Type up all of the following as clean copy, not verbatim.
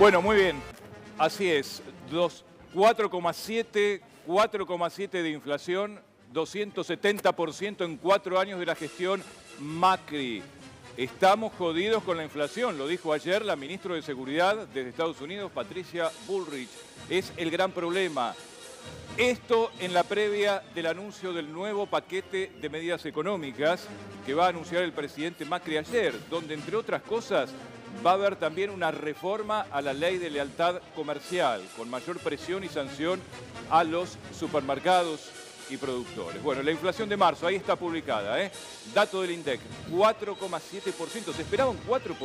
Bueno, muy bien. Así es. 4,7 de inflación, 270% en 4 años de la gestión Macri. Estamos jodidos con la inflación, lo dijo ayer la ministra de Seguridad desde Estados Unidos, Patricia Bullrich. Es el gran problema. Esto en la previa del anuncio del nuevo paquete de medidas económicas que va a anunciar el presidente Macri ayer, donde, entre otras cosas, va a haber también una reforma a la ley de lealtad comercial, con mayor presión y sanción a los supermercados y productores. Bueno, la inflación de marzo, ahí está publicada, dato del INDEC, 4,7%, se esperaba un 4%,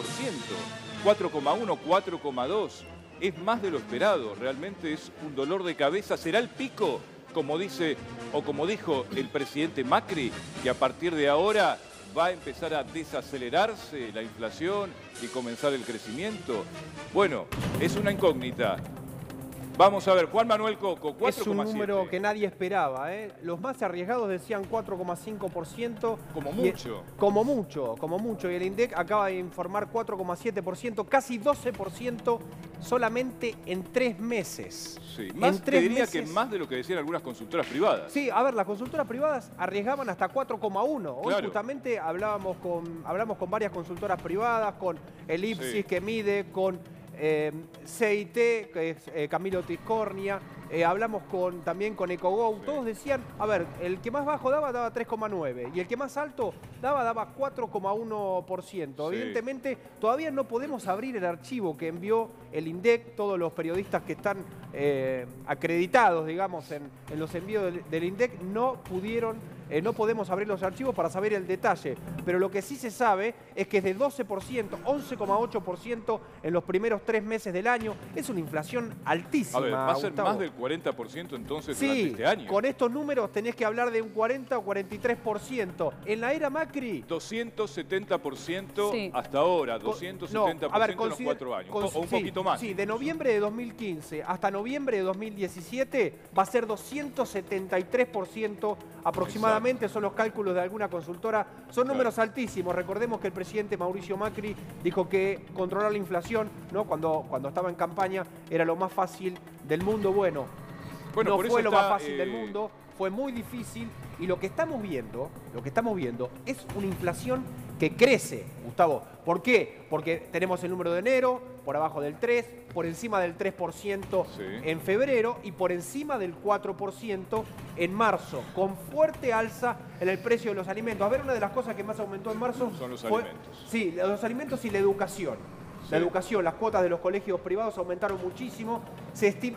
4,1, 4,2%. Es más de lo esperado, realmente es un dolor de cabeza. ¿Será el pico, como dice o como dijo el presidente Macri, que a partir de ahora va a empezar a desacelerarse la inflación y comenzar el crecimiento? Bueno, es una incógnita. Vamos a ver, Juan Manuel Coco, 4,7. Es un número que nadie esperaba, Los más arriesgados decían 4,5%. Como mucho. Como mucho. Y el INDEC acaba de informar 4,7%, casi 12% solamente en 3 meses. Sí, más te diría que más de lo que decían algunas consultoras privadas. Sí, a ver, las consultoras privadas arriesgaban hasta 4,1%. Hoy justamente hablamos con varias consultoras privadas, con el Ipsis que mide, con CIT, que es Camilo Tiscornia, hablamos también con EcoGo, todos decían, a ver, el que más bajo daba 3,9% y el que más alto daba 4,1%. Evidentemente, todavía no podemos abrir el archivo que envió el INDEC, todos los periodistas que están acreditados, digamos, en los envíos del INDEC, no podemos abrir los archivos para saber el detalle, pero lo que sí se sabe es que es de 12%, 11,8% en los primeros 3 meses del año. Es una inflación altísima. A ver, va a ser Gustavo. más del 40% entonces durante este año. Con estos números tenés que hablar de un 40 o 43%. En la era Macri... 270% hasta ahora, 270% en los 4 años, o un poquito más. Sí, de noviembre de 2015 hasta noviembre de 2017 va a ser 273% aproximadamente. Exacto. Son los cálculos de alguna consultora. Son números altísimos. Recordemos que el presidente Mauricio Macri dijo que controlar la inflación, ¿no? Cuando estaba en campaña, era lo más fácil del mundo. Bueno, no fue lo más fácil del mundo, fue muy difícil, y lo que estamos viendo es una inflación que crece, Gustavo. ¿Por qué? Porque tenemos el número de enero por abajo del 3%, por encima del 3% en febrero y por encima del 4% en marzo, con fuerte alza en el precio de los alimentos. A ver, una de las cosas que más aumentó en marzo son los alimentos. Sí, los alimentos y la educación. La educación, las cuotas de los colegios privados aumentaron muchísimo.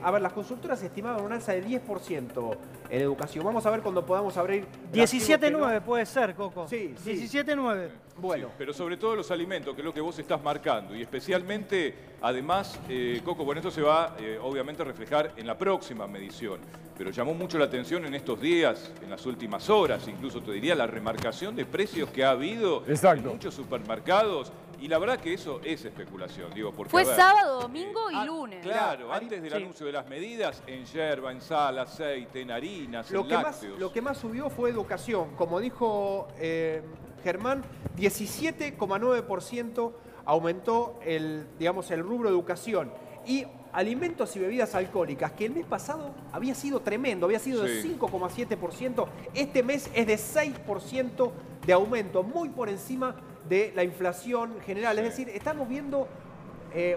A ver, las consultoras estimaban un alza de 10% en educación. Vamos a ver cuando podamos abrir... 17,9 puede ser, Coco. Sí. 17,9. Bueno. Sí, pero sobre todo los alimentos, que es lo que vos estás marcando. Y especialmente, además, Coco, bueno, esto se va obviamente a reflejar en la próxima medición. Pero llamó mucho la atención en estos días, en las últimas horas, incluso te diría, la remarcación de precios que ha habido en muchos supermercados. Y la verdad que eso es especulación, digo, porque... Fue sábado, domingo y lunes. Claro, antes del anuncio de las medidas, en yerba, en sal, aceite, en harinas, en lácteos. Lo que más subió fue educación. Como dijo Germán, 17,9% aumentó el rubro educación. Y alimentos y bebidas alcohólicas, que el mes pasado había sido tremendo, había sido de 5,7%, este mes es de 6% de aumento, muy por encima de la inflación general. Es decir, estamos viendo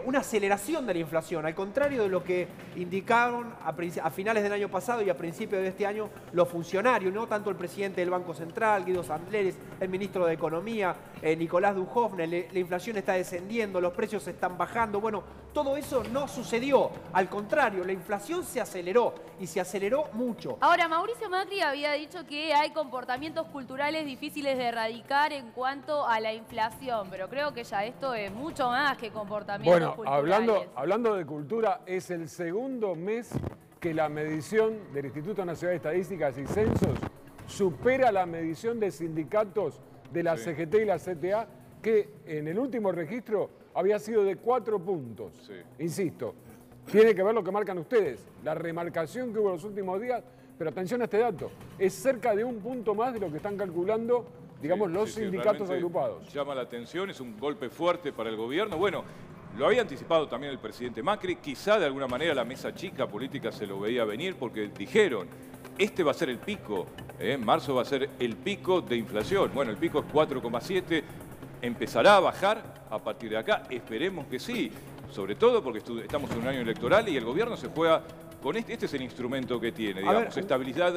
una aceleración de la inflación, al contrario de lo que indicaron a finales del año pasado y a principios de este año los funcionarios, no tanto el presidente del Banco Central, Guido Sandleres, el ministro de Economía, Nicolás Dujovne. La inflación está descendiendo, los precios están bajando. Bueno, todo eso no sucedió, al contrario, la inflación se aceleró y se aceleró mucho. Ahora, Mauricio Macri había dicho que hay comportamientos culturales difíciles de erradicar en cuanto a la inflación, pero creo que ya esto es mucho más que comportamientos culturales. Hablando de cultura, es el segundo mes que la medición del Instituto Nacional de Estadísticas y Censos supera la medición de sindicatos de la CGT y la CTA, que en el último registro había sido de 4 puntos. Insisto, tiene que ver lo que marcan ustedes, la remarcación que hubo en los últimos días, pero atención a este dato, es cerca de 1 punto más de lo que están calculando, digamos, los sindicatos agrupados. Llama la atención, es un golpe fuerte para el gobierno. Bueno, Lo había anticipado también el presidente Macri, quizá de alguna manera la mesa chica política se lo veía venir porque dijeron, este va a ser el pico, marzo va a ser el pico de inflación. Bueno, el pico es 4,7, empezará a bajar a partir de acá, esperemos que sí, sobre todo porque estamos en un año electoral y el gobierno se juega con este es el instrumento que tiene, digamos, estabilidad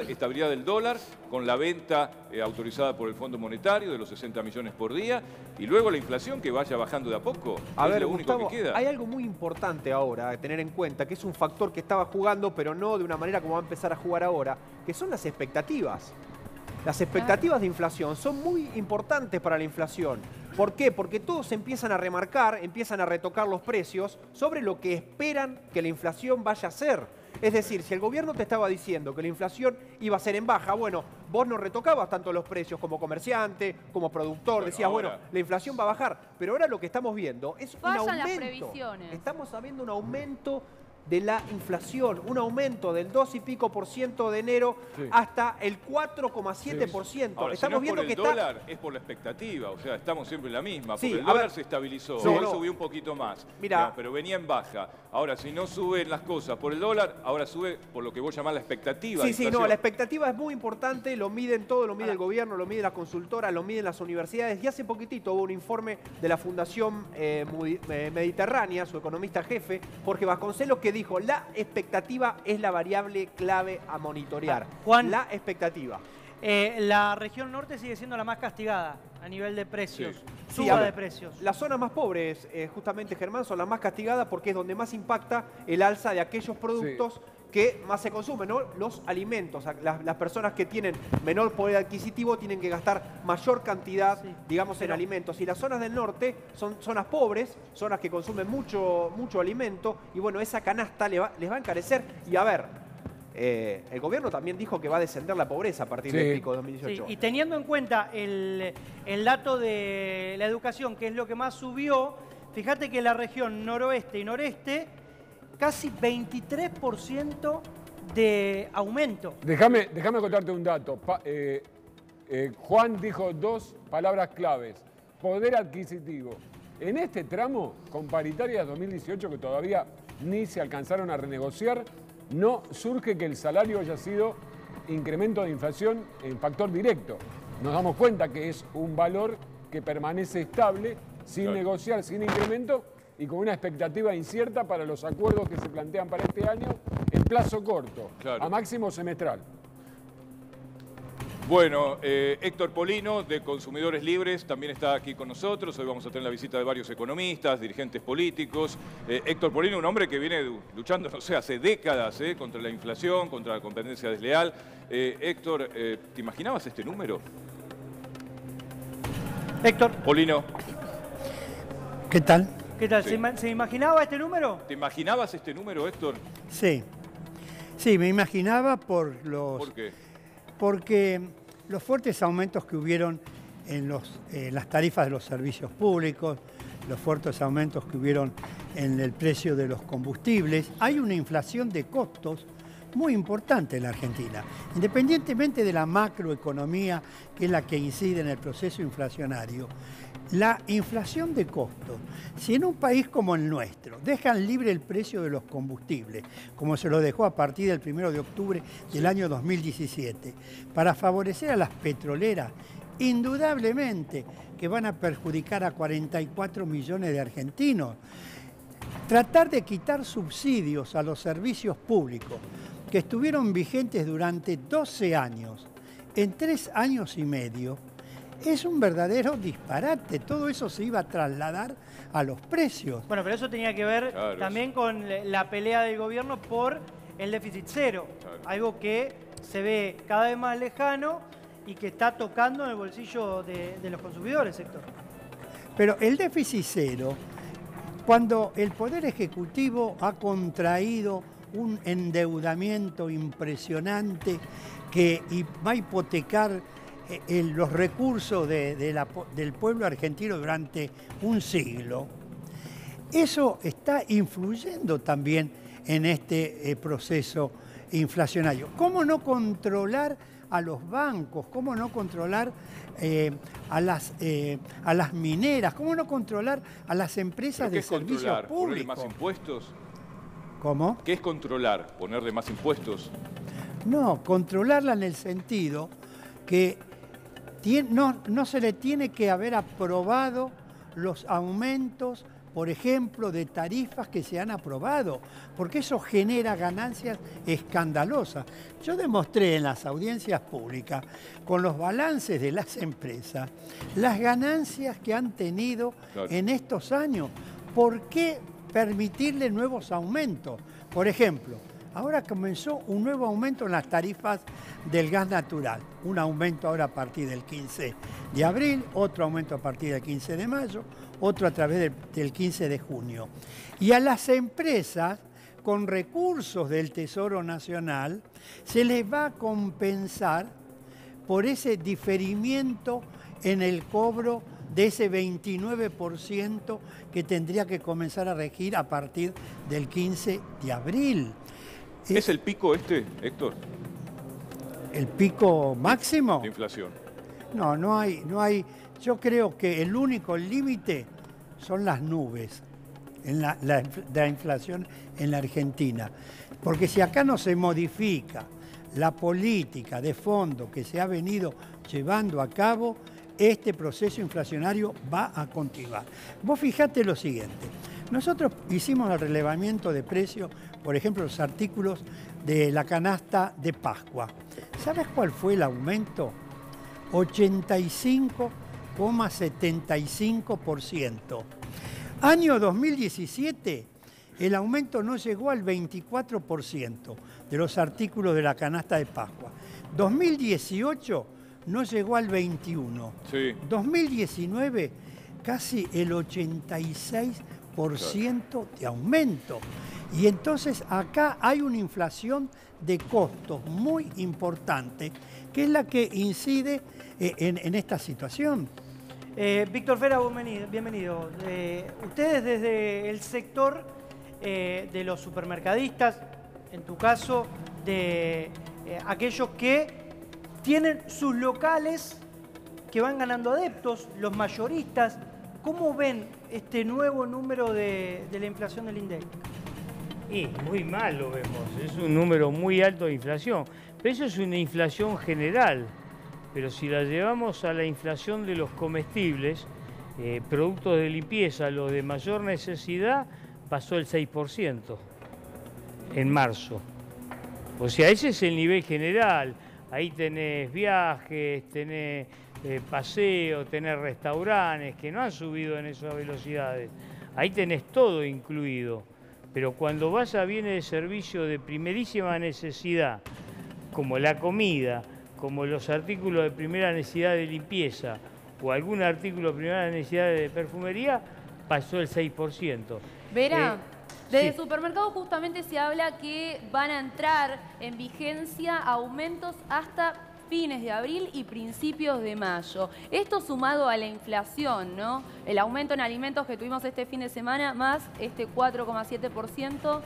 del dólar, con la venta autorizada por el Fondo Monetario de los 60 millones por día, y luego la inflación que vaya bajando de a poco. A ver, lo único Gustavo, que queda. hay algo muy importante ahora a tener en cuenta, que es un factor que estaba jugando, pero no de una manera como va a empezar a jugar ahora, que son las expectativas. Las expectativas de inflación son muy importantes para la inflación. ¿Por qué? Porque todos empiezan a remarcar, empiezan a retocar los precios sobre lo que esperan que la inflación vaya a ser. Es decir, si el gobierno te estaba diciendo que la inflación iba a ser en baja, bueno, vos no retocabas tanto los precios como comerciante, como productor, decías, bueno, la inflación va a bajar. Pero ahora lo que estamos viendo es un aumento. Las previsiones. Estamos viendo un aumento de la inflación, un aumento del 2 y pico % de enero hasta el 4,7%. Ahora, estamos si no viendo es por el dólar, es por la expectativa, o sea, estamos siempre en la misma, porque el dólar se estabilizó, hoy subió un poquito más, mirá, pero venía en baja. Ahora, si no suben las cosas por el dólar, ahora sube por lo que vos llamás la expectativa. Sí, no, la expectativa es muy importante, lo miden todo, lo mide el gobierno, lo mide las consultoras, lo miden las universidades, y hace poquitito hubo un informe de la Fundación Mediterránea, su economista jefe, Jorge Vasconcelos, que dijo, la expectativa es la variable clave a monitorear. Juan, la expectativa. La región norte sigue siendo la más castigada a nivel de precios, suba de precios. Las zonas más pobres, justamente, Germán, son las más castigadas porque es donde más impacta el alza de aquellos productos que más se consumen, ¿no? Los alimentos. Las personas que tienen menor poder adquisitivo tienen que gastar mayor cantidad, digamos, en alimentos. Y las zonas del norte son zonas pobres, zonas que consumen mucho alimento, y bueno, esa canasta les va a encarecer. Y a ver, el gobierno también dijo que va a descender la pobreza a partir del pico de 2018. Sí, y teniendo en cuenta el dato de la educación, que es lo que más subió, fíjate que la región noroeste y noreste, casi 23% de aumento. Déjame contarte un dato. Juan dijo dos palabras claves. Poder adquisitivo. En este tramo, con paritarias 2018 que todavía ni se alcanzaron a renegociar, no surge que el salario haya sido incremento de inflación en factor directo. Nos damos cuenta que es un valor que permanece estable, sin negociar, sin incremento, y con una expectativa incierta para los acuerdos que se plantean para este año en plazo corto, a máximo semestral. Bueno, Héctor Polino, de Consumidores Libres, también está aquí con nosotros. Hoy vamos a tener la visita de varios economistas, dirigentes políticos. Héctor Polino, un hombre que viene luchando, no sé, hace décadas contra la inflación, contra la competencia desleal. Héctor, ¿te imaginabas este número? Héctor. Polino. ¿Qué tal? ¿Qué tal? Sí. ¿Se imaginaba este número? ¿Te imaginabas este número, Héctor? Sí. Sí, me imaginaba por los... ¿Por qué? Porque los fuertes aumentos que hubieron en las tarifas de los servicios públicos, los fuertes aumentos que hubieron en el precio de los combustibles, hay una inflación de costos muy importante en la Argentina. Independientemente de la macroeconomía, que es la que incide en el proceso inflacionario, la inflación de costos, si en un país como el nuestro dejan libre el precio de los combustibles, como se lo dejó a partir del 1 de octubre del año 2017, para favorecer a las petroleras, indudablemente que van a perjudicar a 44 millones de argentinos. Tratar de quitar subsidios a los servicios públicos que estuvieron vigentes durante 12 años, en 3 años y medio, es un verdadero disparate. Todo eso se iba a trasladar a los precios. Bueno, pero eso tenía que ver también con la pelea del gobierno por el déficit cero. Algo que se ve cada vez más lejano y que está tocando en el bolsillo de los consumidores, Héctor. Pero el déficit cero, cuando el Poder Ejecutivo ha contraído un endeudamiento impresionante que va a hipotecar los recursos del pueblo argentino durante un siglo, eso está influyendo también en este proceso inflacionario. ¿Cómo no controlar a los bancos, cómo no controlar a las mineras, cómo no controlar a las empresas de servicios públicos. ¿Ponerle más impuestos? ¿Cómo? ¿Qué es controlar? ¿Ponerle más impuestos? No, controlarla en el sentido que no se le tiene que haber aprobado los aumentos, por ejemplo, de tarifas que se han aprobado, porque eso genera ganancias escandalosas. Yo demostré en las audiencias públicas, con los balances de las empresas, las ganancias que han tenido en estos años. ¿Por qué permitirle nuevos aumentos? Por ejemplo, ahora comenzó un nuevo aumento en las tarifas del gas natural. Un aumento ahora a partir del 15 de abril, otro aumento a partir del 15 de mayo, otro a través del 15 de junio. Y a las empresas, con recursos del Tesoro Nacional, se les va a compensar por ese diferimiento en el cobro de ese 29% que tendría que comenzar a regir a partir del 15 de abril. ¿Es el pico este, Héctor? ¿El pico máximo? De inflación. No hay. Yo creo que el único límite son las nubes en la inflación en la Argentina. Porque si acá no se modifica la política de fondo que se ha venido llevando a cabo, este proceso inflacionario va a continuar. Vos fijate lo siguiente. Nosotros hicimos el relevamiento de precios, por ejemplo, los artículos de la canasta de Pascua. ¿Sabes cuál fue el aumento? 85,75%. Año 2017, el aumento no llegó al 24% de los artículos de la canasta de Pascua. 2018 no llegó al 21%. Sí. 2019, casi el 86% de aumento. Y entonces acá hay una inflación de costos muy importante, que es la que incide en esta situación. Víctor Fera, bienvenido. Ustedes desde el sector de los supermercadistas, en tu caso, de aquellos que tienen sus locales que van ganando adeptos, los mayoristas, ¿cómo ven este nuevo número de la inflación del INDEC? Y muy mal lo vemos, es un número muy alto de inflación, pero eso es una inflación general, pero si la llevamos a la inflación de los comestibles, productos de limpieza, los de mayor necesidad, pasó el 6% en marzo. O sea, ese es el nivel general, ahí tenés viajes, tenés paseos, tenés restaurantes que no han subido en esas velocidades, ahí tenés todo incluido. Pero cuando vas a bienes de servicio de primerísima necesidad, como la comida, como los artículos de primera necesidad de limpieza o algún artículo de primera necesidad de perfumería, pasó el 6%. Vera, desde sí. supermercados justamente se habla que van a entrar en vigencia aumentos hasta fines de abril y principios de mayo. Esto sumado a la inflación, ¿no? El aumento en alimentos que tuvimos este fin de semana, más este 4,7%,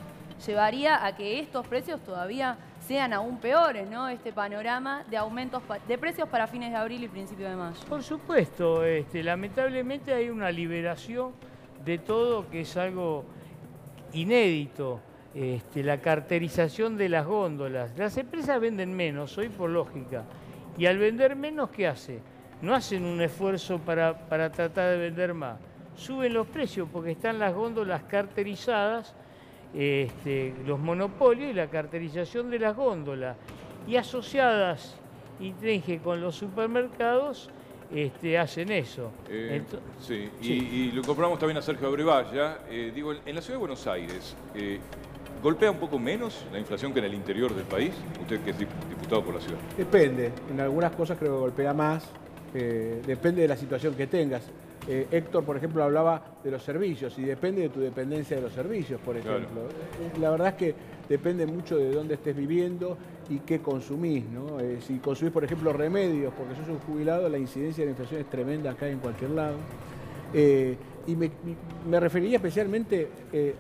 llevaría a que estos precios todavía sean aún peores, ¿no? Este panorama de aumentos de precios para fines de abril y principios de mayo. Por supuesto, lamentablemente hay una liberación de todo que es algo inédito. La carterización de las góndolas. Las empresas venden menos, hoy por lógica. Y al vender menos, ¿qué hace? No hacen un esfuerzo para tratar de vender más. Suben los precios porque están las góndolas carterizadas, los monopolios y la carterización de las góndolas. Y asociadas, Intringe con los supermercados, hacen eso. Sí. Y lo compramos también a Sergio Abrevaya. Digo, en la ciudad de Buenos Aires, ¿golpea un poco menos la inflación que en el interior del país? Usted que es diputado por la ciudad. Depende. En algunas cosas creo que golpea más. Depende de la situación que tengas. Héctor, por ejemplo, hablaba de los servicios y depende de tu dependencia de los servicios, por ejemplo. Claro. La verdad es que depende mucho de dónde estés viviendo y qué consumís, ¿no? Si consumís, por ejemplo, remedios, porque sos un jubilado, la incidencia de la inflación es tremenda acá en cualquier lado. Y me referiría especialmente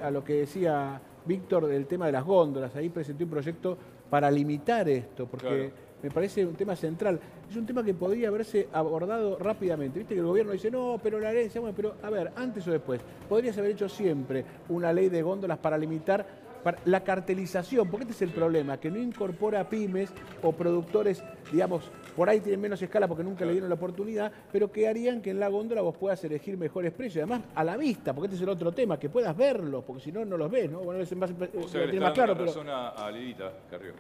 a lo que decía Víctor del tema de las góndolas. Ahí presenté un proyecto para limitar esto, porque me parece un tema central. Es un tema que podría haberse abordado rápidamente. Viste que el gobierno dice, no, pero la ley, bueno, pero a ver, antes o después, podrías haber hecho siempre una ley de góndolas para limitar la cartelización, porque este es el problema, que no incorpora pymes o productores, digamos, por ahí tienen menos escala porque nunca le dieron la oportunidad, pero que harían que en la góndola vos puedas elegir mejores precios. Además, a la vista, porque este es el otro tema, que puedas verlos, porque si no, no los ves, ¿no? Bueno, es más, o sea, le más claro, pero... razón a Lidita, Carrió.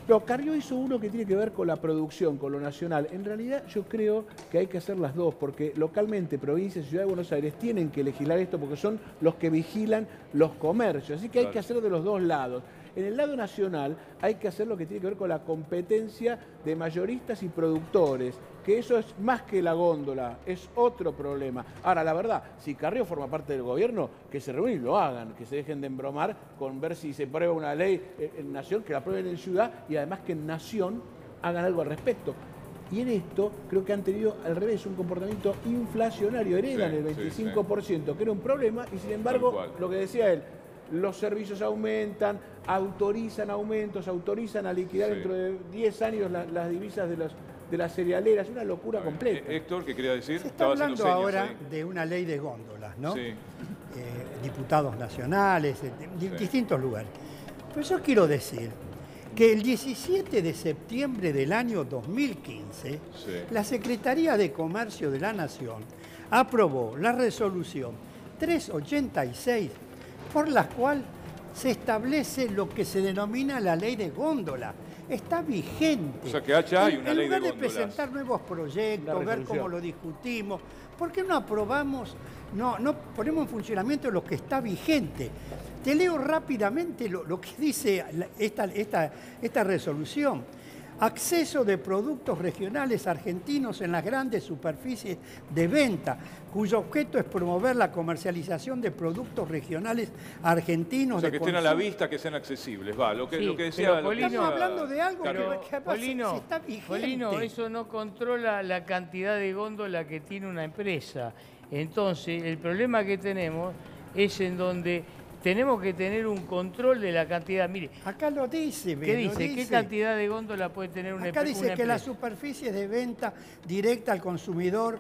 No, Carrió hizo uno que tiene que ver con la producción, con lo nacional. En realidad yo creo que hay que hacer las dos, porque localmente, provincia y Ciudad de Buenos Aires tienen que legislar esto porque son los que vigilan los comercios. Así que hay que hacer de los dos lados. En el lado nacional hay que hacer lo que tiene que ver con la competencia de mayoristas y productores, que eso es más que la góndola, es otro problema. Ahora, la verdad, si Carrió forma parte del gobierno, que se reúnen y lo hagan, que se dejen de embromar con ver si se prueba una ley en Nación, que la aprueben en Ciudad y además que en Nación hagan algo al respecto. Y en esto creo que han tenido al revés un comportamiento inflacionario, heredan el 25%, que era un problema, y sin embargo, lo que decía él, los servicios aumentan, autorizan aumentos, autorizan a liquidar dentro de 10 años las divisas de las cerealeras, es una locura completa. Héctor, ¿qué quería decir? Se está hablando ahora de una ley de góndolas, ¿no? Sí. Diputados nacionales, de distintos lugares. Pero yo quiero decir que el 17 de septiembre del año 2015, la Secretaría de Comercio de la Nación aprobó la resolución 386, por la cual se establece lo que se denomina la ley de góndola. Está vigente. O sea que allá hay una ley de góndolas. En lugar de presentar nuevos proyectos, ver cómo lo discutimos, ¿por qué no aprobamos, no ponemos en funcionamiento lo que está vigente? Te leo rápidamente lo que dice esta resolución. Acceso de productos regionales argentinos en las grandes superficies de venta, cuyo objeto es promover la comercialización de productos regionales argentinos. O sea, que estén a la vista, que sean accesibles. Va, lo que decía... Estamos hablando de algo que Polino, está vigente. Polino, eso no controla la cantidad de góndola que tiene una empresa. Entonces, el problema que tenemos es en donde... tenemos que tener un control de la cantidad. Mire, acá lo dice. ¿Qué dice? ¿Qué cantidad de góndola puede tener una empresa? Acá dice que las superficies de venta directa al consumidor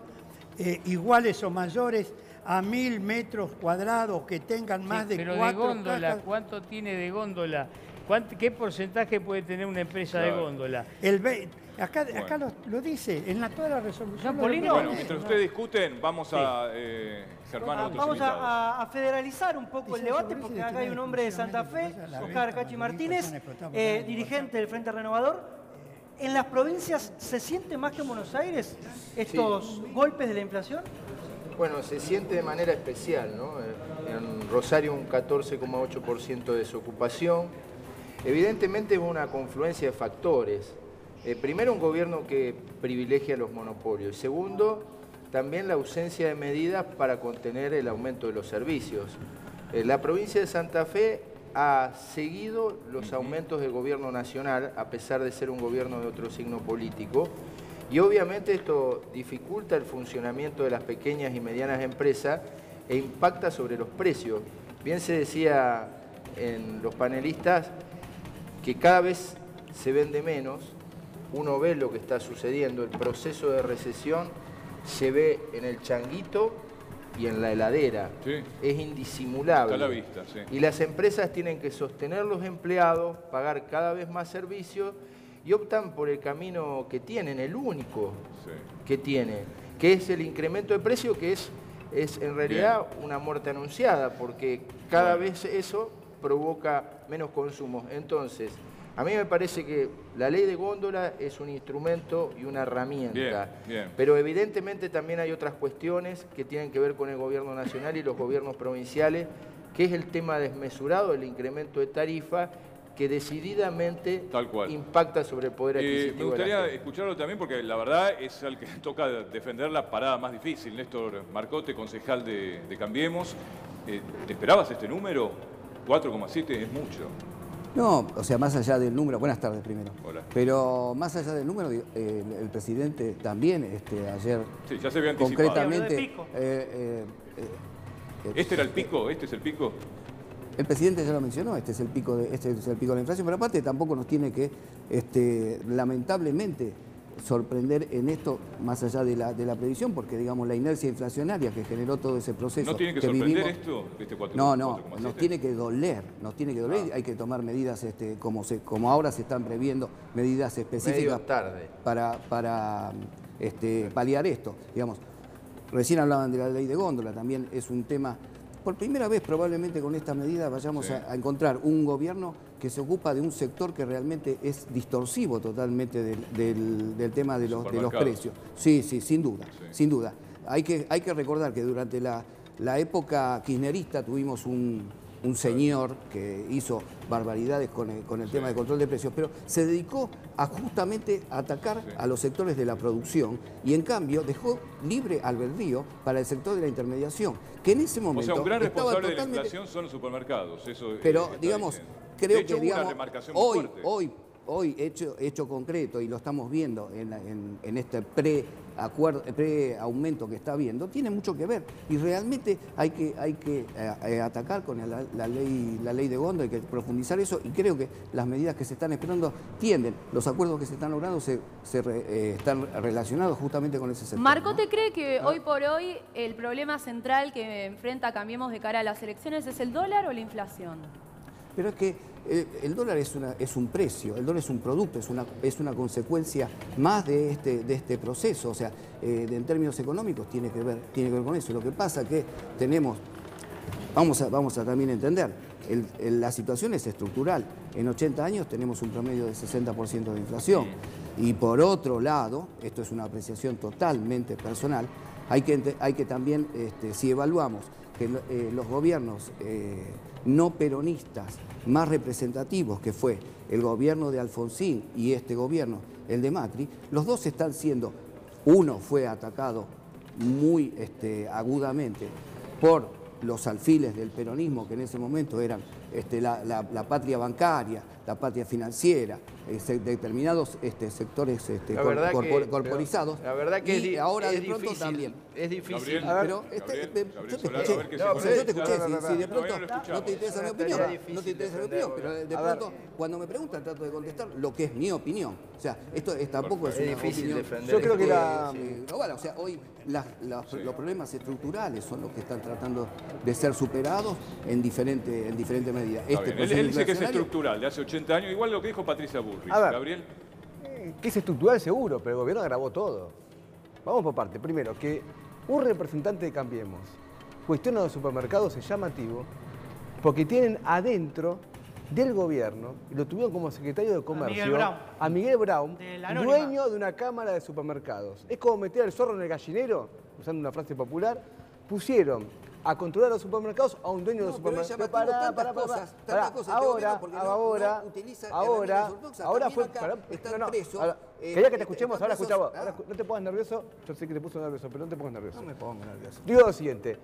iguales o mayores a 1000 metros cuadrados, que tengan más de 4 pero de góndola, cajas. ¿Cuánto tiene de góndola? ¿Qué porcentaje puede tener una empresa de góndola? Acá lo dice, en toda la resolución. Bueno, mientras ustedes discuten, vamos a... Vamos a federalizar un poco el debate, porque acá hay un hombre de Santa Fe, Oscar Cachi Martínez, dirigente del Frente Renovador. ¿En las provincias se siente más que en Buenos Aires estos golpes de la inflación? Bueno, se siente de manera especial, ¿no? En Rosario un 14,8% de desocupación. Evidentemente es una confluencia de factores. Primero, un gobierno que privilegia los monopolios. Segundo, también la ausencia de medidas para contener el aumento de los servicios. La provincia de Santa Fe ha seguido los aumentos del gobierno nacional, a pesar de ser un gobierno de otro signo político, y obviamente esto dificulta el funcionamiento de las pequeñas y medianas empresas e impacta sobre los precios. Bien se decía en los panelistas que cada vez se vende menos, uno ve lo que está sucediendo, el proceso de recesión se ve en el changuito y en la heladera. Es indisimulable. Está a la vista, Y las empresas tienen que sostener los empleados, pagar cada vez más servicios y optan por el camino que tienen, el único que tienen, que es el incremento de precio, que es en realidad una muerte anunciada, porque cada vez eso provoca menos consumo. Entonces, a mí me parece que la ley de góndola es un instrumento y una herramienta, pero evidentemente también hay otras cuestiones que tienen que ver con el gobierno nacional y los gobiernos provinciales, que es el tema desmesurado del incremento de tarifa, que decididamente impacta sobre el poder adquisitivo. Me gustaría escucharlo también, porque la verdad es al que toca defender la parada más difícil. Néstor Marcote, concejal de Cambiemos. ¿Te esperabas este número? 4,7 es mucho. No, o sea, más allá del número, buenas tardes primero. Hola. Pero más allá del número, el presidente también ayer ya se había anticipado. Concretamente... ¿Este era el pico? ¿Este es el pico? El presidente ya lo mencionó, este es el pico de la inflación, pero aparte tampoco nos tiene que, lamentablemente, sorprender en esto, más allá de la previsión, porque digamos la inercia inflacionaria que generó todo ese proceso. ¿No tiene que sorprender vivimos, esto? No, nos tiene que doler, hay que tomar medidas, como ahora se están previendo, medidas específicas para paliar esto. Digamos, recién hablaban de la ley de góndola, también es un tema. Por primera vez probablemente con esta medida vayamos a encontrar un gobierno que se ocupa de un sector que realmente es distorsivo totalmente del tema de los precios. Sí, sin duda, sin duda. Hay que recordar que durante la época kirchnerista tuvimos un señor que hizo barbaridades con el tema de control de precios, pero se dedicó a justamente atacar a los sectores de la producción y en cambio dejó libre albedrío para el sector de la intermediación, que en ese momento... O sea, un gran responsable de la inflación son los supermercados. Eso pero, digamos, creo que hoy hecho concreto, y lo estamos viendo en este pre-aumento que está habiendo, tiene mucho que ver. Y realmente hay que atacar con la ley de góndola, hay que profundizar eso, y creo que las medidas que se están esperando los acuerdos que se están logrando están relacionados justamente con ese sector. Marco, ¿te cree que hoy por hoy el problema central que enfrenta Cambiemos de cara a las elecciones es el dólar o la inflación? Pero es que el dólar es un precio, el dólar es un producto, es una consecuencia más de este proceso. O sea, en términos económicos tiene que ver con eso. Lo que pasa es que tenemos, vamos a también entender, la situación es estructural. En 80 años tenemos un promedio de 60% de inflación. Y por otro lado, esto es una apreciación totalmente personal, hay que también, si evaluamos que los gobiernos no peronistas más representativos, que fue el gobierno de Alfonsín y este gobierno, el de Macri, los dos están siendo, uno fue atacado muy agudamente por los alfiles del peronismo, que en ese momento eran la patria bancaria, la patria financiera, determinados sectores corporizados. La verdad que y ahora de pronto difícil, también. Es difícil. Pero yo te escuché, si de pronto no te interesa mi opinión, pero de pronto cuando me preguntan trato de contestar lo que es mi opinión. O sea, esto tampoco es una difícil opinión. defender. Yo creo que global, o sea, hoy los problemas estructurales son los que están tratando de ser superados en diferente medida. Él dice que es estructural, de hace 80 años, igual lo que dijo Patricia Bullrich. Gabriel. Que es estructural seguro, pero el gobierno agravó todo. Vamos por parte. Primero, que un representante de Cambiemos cuestiona los supermercados es llamativo porque tienen adentro del gobierno, y lo tuvieron como secretario de Comercio, a Miguel Brown, dueño de una cámara de supermercados. Es como meter el zorro en el gallinero, usando una frase popular, pusieron a controlar los supermercados a un dueño de los supermercados. Ahora fue... Quería que te escuchemos, ahora escucha vos. No te pongas nervioso, yo sé que te puso nervioso, pero no te pongas nervioso. No me pongo nervioso. Digo lo siguiente,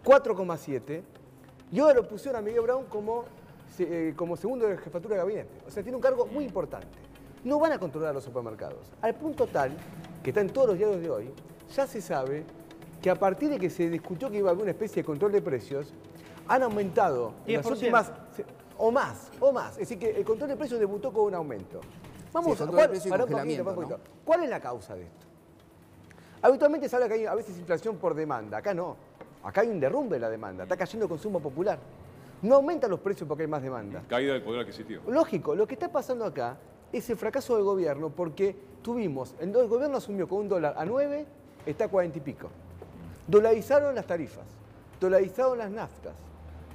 4,7, y ahora lo pusieron a Miguel Brown como segundo de jefatura de gabinete. O sea, tiene un cargo muy importante. No van a controlar los supermercados. Al punto tal, que está en todos los diarios de hoy, ya se sabe que a partir de que se discutió que iba a haber una especie de control de precios, han aumentado en las últimas... O más. Es decir, que el control de precios debutó con un aumento. Vamos a ver, ¿cuál es la causa de esto? Habitualmente se habla que hay a veces inflación por demanda. Acá no. Acá hay un derrumbe de la demanda. Está cayendo el consumo popular. No aumentan los precios porque hay más demanda. Caída del poder adquisitivo. Lógico. Lo que está pasando acá es el fracaso del gobierno porque el gobierno asumió con un dólar a 9, está a 40 y pico. Dolarizaron las tarifas, dolarizaron las naftas,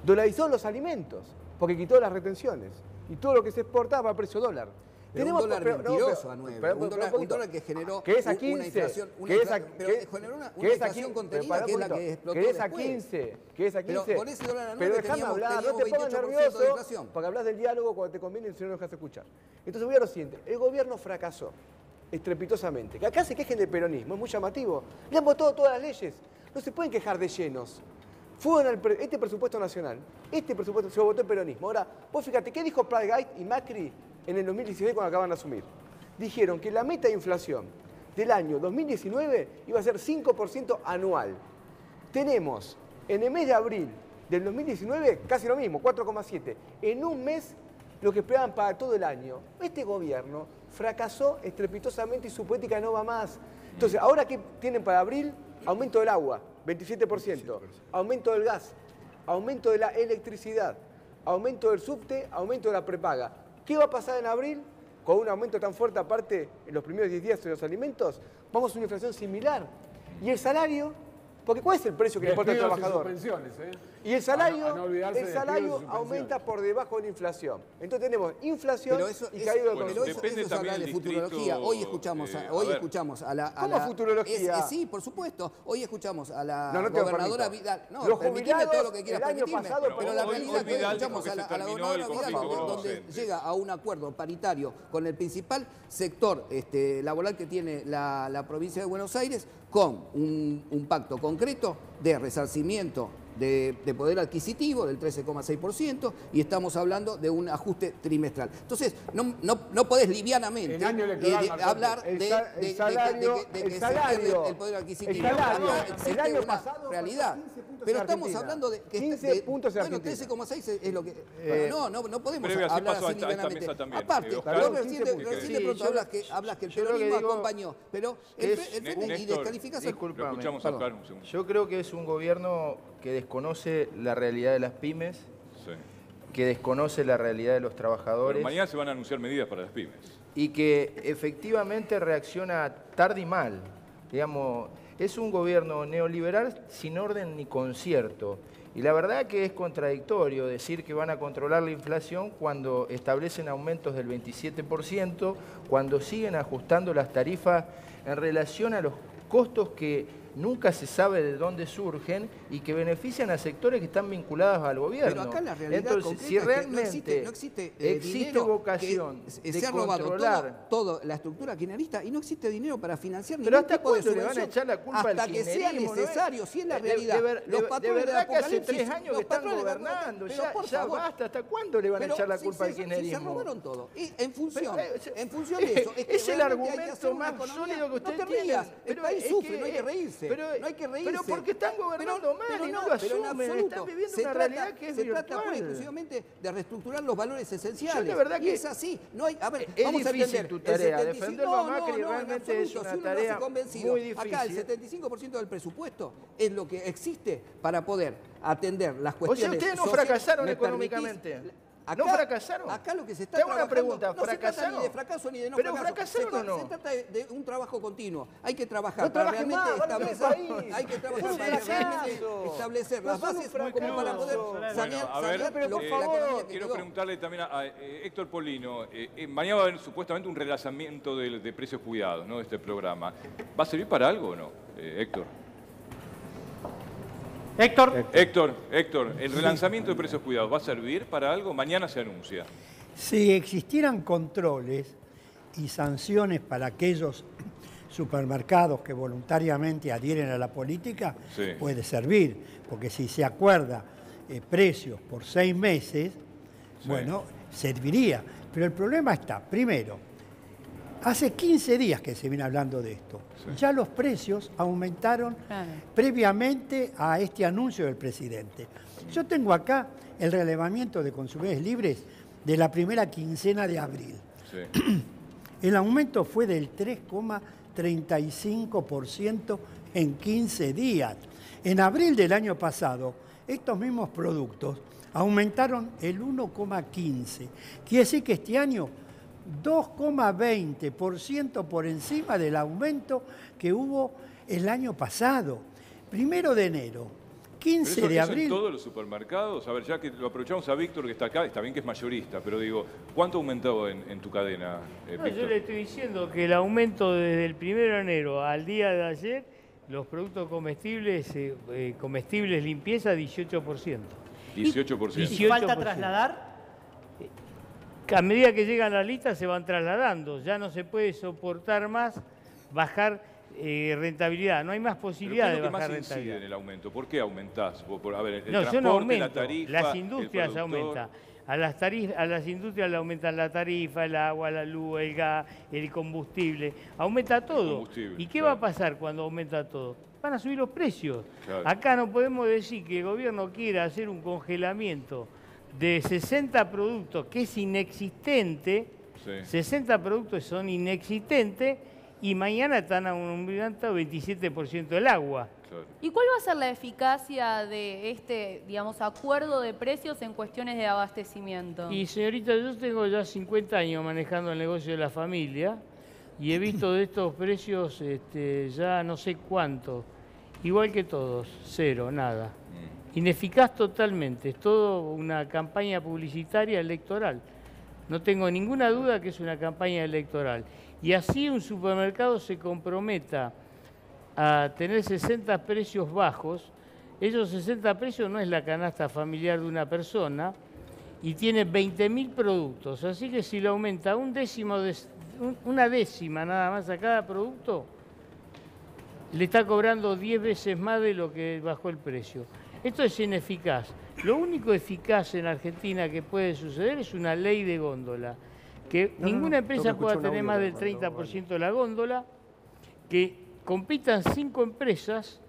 dolarizaron los alimentos, porque quitó las retenciones. Y todo lo que se exportaba a precio dólar. Tenemos un dólar mentiroso a 9, un dólar que generó que es a 15, una inflación, generó una inflación contenida, que es la que explotó que es a 15, que es a 15. Pero con ese dólar a 9 pero déjame hablar, no te pongas nervioso, porque hablas del diálogo cuando te conviene y si no dejas escuchar. Entonces voy a lo siguiente, el gobierno fracasó estrepitosamente. Que acá se quejen del peronismo, es muy llamativo. Le han votado todas las leyes, no se pueden quejar de llenos. Fueron este presupuesto nacional, este presupuesto se votó el peronismo. Ahora, vos fíjate, ¿qué dijo Pratgate y Macri en el 2016 cuando acaban de asumir? Dijeron que la meta de inflación del año 2019 iba a ser 5% anual. Tenemos en el mes de abril Del 2019, casi lo mismo, 4,7. En un mes, lo que esperaban para todo el año. Este gobierno fracasó estrepitosamente y su política no va más. Entonces, ¿ahora qué tienen para abril? Aumento del agua, 27%. Aumento del gas, aumento de la electricidad, aumento del subte, aumento de la prepaga. ¿Qué va a pasar en abril? Con un aumento tan fuerte, aparte, en los primeros 10 días de los alimentos, vamos a una inflación similar. Y el salario, porque ¿cuál es el precio que le importa al trabajador? Y el salario, aumenta por debajo de la inflación. Entonces tenemos inflación y caída de consumo. Pero eso habla de futurología. Hoy escuchamos a la... ¿Cómo futurología? Sí, por supuesto. Hoy escuchamos a la no gobernadora Vidal. No, permitime todo lo que quieras permitirme. Pero la realidad es que escuchamos a la gobernadora Vidal, donde llega a un acuerdo paritario con el principal sector laboral que tiene la provincia de Buenos Aires, con un pacto concreto de resarcimiento de poder adquisitivo del 13,6% y estamos hablando de un ajuste trimestral. Entonces, no podés livianamente hablar de que se pierde el poder adquisitivo. El año pasado realidad. Pero estamos hablando de que 15 puntos de Argentina. Bueno, 13,6 es lo que... no podemos hablar así livianamente. Aparte, recién de pronto hablas que el peronismo acompañó, pero y descalificas al... Yo creo que es un gobierno que desconoce la realidad de las pymes, que desconoce la realidad de los trabajadores. Pero mañana se van a anunciar medidas para las pymes. Y que efectivamente reacciona tarde y mal. Digamos, es un gobierno neoliberal sin orden ni concierto. Y la verdad que es contradictorio decir que van a controlar la inflación cuando establecen aumentos del 27%, cuando siguen ajustando las tarifas en relación a los costos que nunca se sabe de dónde surgen y que benefician a sectores que están vinculados al gobierno. Pero acá la realidad entonces, si realmente no existe vocación se ha robado toda la estructura kirchnerista y no existe dinero para financiar pero ningún hasta tipo de cuándo le van a echar la culpa hasta al que sea necesario, si es la realidad. De verdad que hace 3 años que están gobernando, ya basta. ¿Hasta cuándo le van a echar la culpa al kirchnerismo? Se robaron todo. Y en función de eso... Es el argumento más sólido que usted tiene. El país sufre, no hay que reírse. No hay que reírse. Pero porque están gobernando mal y no lo asumen. Están viviendo una realidad que es virtual. Se trata exclusivamente de reestructurar los valores esenciales. De verdad que es así. No hay, a ver, es vamos a difícil tu tarea. Defenderlo a Macri realmente es una tarea muy difícil. Acá el 75% del presupuesto es lo que existe para poder atender las cuestiones. O sea, ustedes no fracasaron económicamente. Acá, ¿no fracasaron? Acá lo que se está trabajando... Tengo una pregunta, no ¿fracasaron? se trata ni de fracaso ni de no ¿Pero fracaso. fracasaron o no? Se trata de un trabajo continuo. Hay que trabajar no para realmente establecer... Hay que trabajar para realmente establecer las bases como para poder sanear pero por favor, quiero preguntarle también a Héctor Polino. Mañana va a haber supuestamente un relanzamiento de precios cuidados, ¿no? De este programa. ¿Va a servir para algo o no, Héctor? Héctor, el relanzamiento de precios cuidados, ¿va a servir para algo? Mañana se anuncia. Si existieran controles y sanciones para aquellos supermercados que voluntariamente adhieren a la política, puede servir, porque si se acuerda precios por 6 meses, bueno, serviría. Pero el problema está, primero, hace 15 días que se viene hablando de esto. Ya los precios aumentaron previamente a este anuncio del presidente. Yo tengo acá el relevamiento de consumidores libres de la primera quincena de abril. El aumento fue del 3,35% en 15 días. En abril del año pasado, estos mismos productos aumentaron el 1,15%. Quiere decir que este año 2,20% por encima del aumento que hubo el año pasado. 1 de enero, 15 de abril... ¿En todos los supermercados? A ver, ya que lo aprovechamos a Víctor, que está acá, está bien que es mayorista, pero digo, ¿cuánto aumentó en tu cadena, Víctor? Yo le estoy diciendo que el aumento desde el 1 de enero al día de ayer, los productos comestibles, limpieza, 18%. 18%. ¿Y falta trasladar? A medida que llegan las listas se van trasladando, ya no se puede soportar más bajar rentabilidad, no hay más posibilidad de bajar rentabilidad. ¿Qué es lo que más incide en el aumento? ¿Por qué aumentás? A ver, el no, transporte, yo no aumento, la tarifa, las industrias aumentan. A las industrias le aumentan la tarifa, el agua, la luz, el gas, el combustible. Aumenta todo. ¿Y qué va a pasar cuando aumenta todo? van a subir los precios. Claro. Acá no podemos decir que el gobierno quiera hacer un congelamiento de 60 productos que es inexistente, 60 productos son inexistentes y mañana están aumentando 27% del agua. Claro. ¿Y cuál va a ser la eficacia de este, digamos, acuerdo de precios en cuestiones de abastecimiento? Y señorita, yo tengo ya 50 años manejando el negocio de la familia y he visto de estos precios ya no sé cuánto, igual que todos, cero, nada. Ineficaz totalmente, es todo una campaña publicitaria electoral. No tengo ninguna duda que es una campaña electoral. Y así un supermercado se comprometa a tener 60 precios bajos. Esos 60 precios no es la canasta familiar de una persona y tiene 20.000 productos. Así que si le aumenta una décima nada más a cada producto, le está cobrando 10 veces más de lo que bajó el precio. Esto es ineficaz. Lo único eficaz en Argentina que puede suceder es una ley de góndola. Que ninguna empresa pueda tener más del 30% de la góndola, que compitan 5 empresas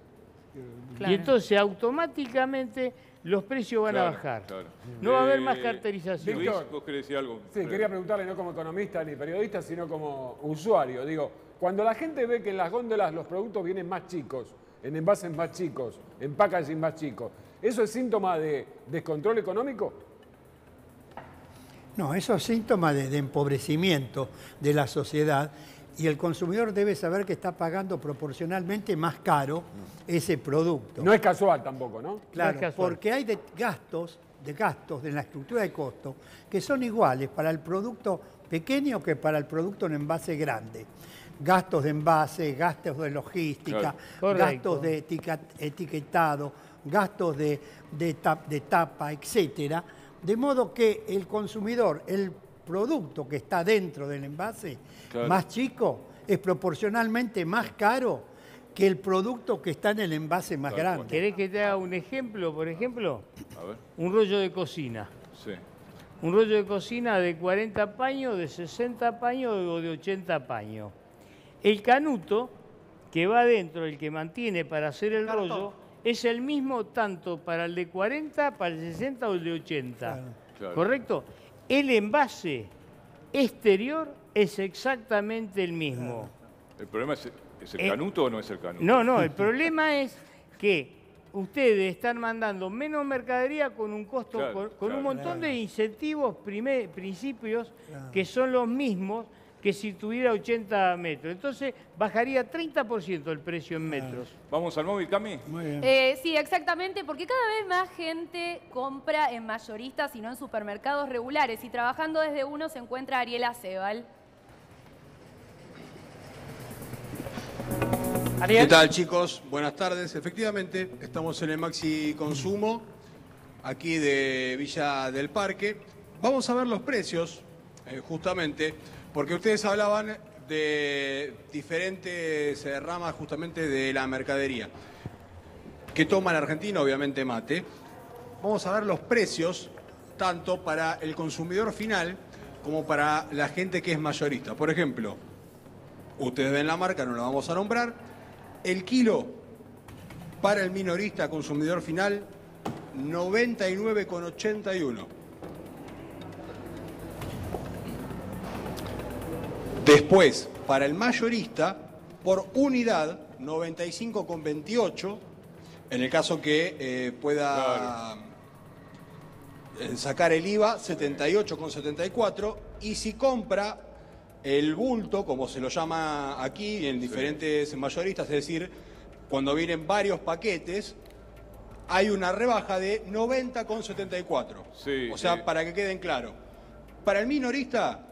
y entonces automáticamente los precios van a bajar. Claro. No va a haber más carterización. Luis, vos querés decir algo. Sí, quería preguntarle no como economista ni periodista, sino como usuario. Digo, cuando la gente ve que en las góndolas los productos vienen más chicos, en envases más chicos, en packaging más chicos, ¿eso es síntoma de descontrol económico? No, eso es síntoma de empobrecimiento de la sociedad y el consumidor debe saber que está pagando proporcionalmente más caro ese producto. No es casual tampoco, ¿no? Claro, no es casual. porque hay gastos de la estructura de costo que son iguales para el producto pequeño que para el producto en envase grande. Gastos de envase, gastos de logística, gastos de etiquetado, gastos de tapa, etcétera. De modo que el consumidor, el producto que está dentro del envase más chico, es proporcionalmente más caro que el producto que está en el envase más grande. ¿Querés que te haga un ejemplo? Por ejemplo, A ver. un rollo de cocina. Sí. Un rollo de cocina de 40 paños, de 60 paños o de 80 paños. El canuto que va adentro, el que mantiene para hacer el rollo, es el mismo tanto para el de 40, para el 60 o el de 80. Claro. ¿Correcto? El envase exterior es exactamente el mismo. ¿El problema es el canuto o no es el canuto? No, el problema es que ustedes están mandando menos mercadería con un costo, con un montón de incentivos, principios que son los mismos que si tuviera 80 metros. Entonces bajaría 30% el precio en metros. ¿Vamos al móvil, Cami? Muy bien. Sí, exactamente, porque cada vez más gente compra en mayoristas y no en supermercados regulares. Y trabajando desde uno se encuentra Ariel Acebal. ¿Qué tal, chicos? Buenas tardes. Efectivamente, estamos en el Maxi Consumo, aquí de Villa del Parque. Vamos a ver los precios, justamente, porque ustedes hablaban de diferentes ramas justamente de la mercadería. ¿Qué toma el argentino? Obviamente mate. Vamos a ver los precios, tanto para el consumidor final como para la gente que es mayorista. Por ejemplo, ustedes ven la marca, no la vamos a nombrar. El kilo para el minorista consumidor final, 99,81. Después, para el mayorista, por unidad, 95,28. En el caso que pueda sacar el IVA, 78,74. Y si compra el bulto, como se lo llama aquí en diferentes mayoristas, es decir, cuando vienen varios paquetes, hay una rebaja de 90,74. Sí, o sea, para que queden claros. Para el minorista,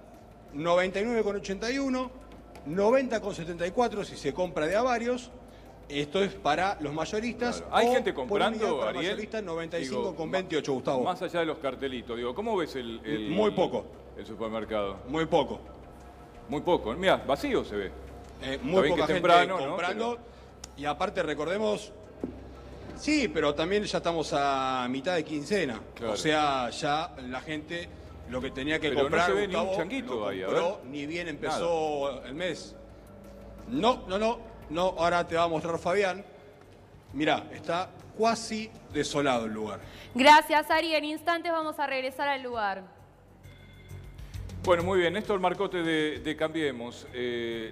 99,81, 90,74 si se compra de a varios. Esto es para los mayoristas. Claro. ¿Hay gente comprando, para Ariel? mayoristas, 95,28, Gustavo. Más allá de los cartelitos, digo, ¿cómo ves Muy poco. El supermercado? Muy poco. Muy poco. Mira, vacío se ve. Muy poca gente temprano, comprando. ¿no? Y aparte recordemos, sí, pero también ya estamos a mitad de quincena. Claro. O sea, ya la gente lo que tenía que Pero comprar, no se ve ni un Gustavo, changuito lo ahí, a compró, ver. ni bien empezó el mes. No, ahora te va a mostrar Fabián. Mirá, está cuasi desolado el lugar. Gracias, Ari. En instantes vamos a regresar al lugar. Bueno, muy bien. Néstor Marcote de Cambiemos.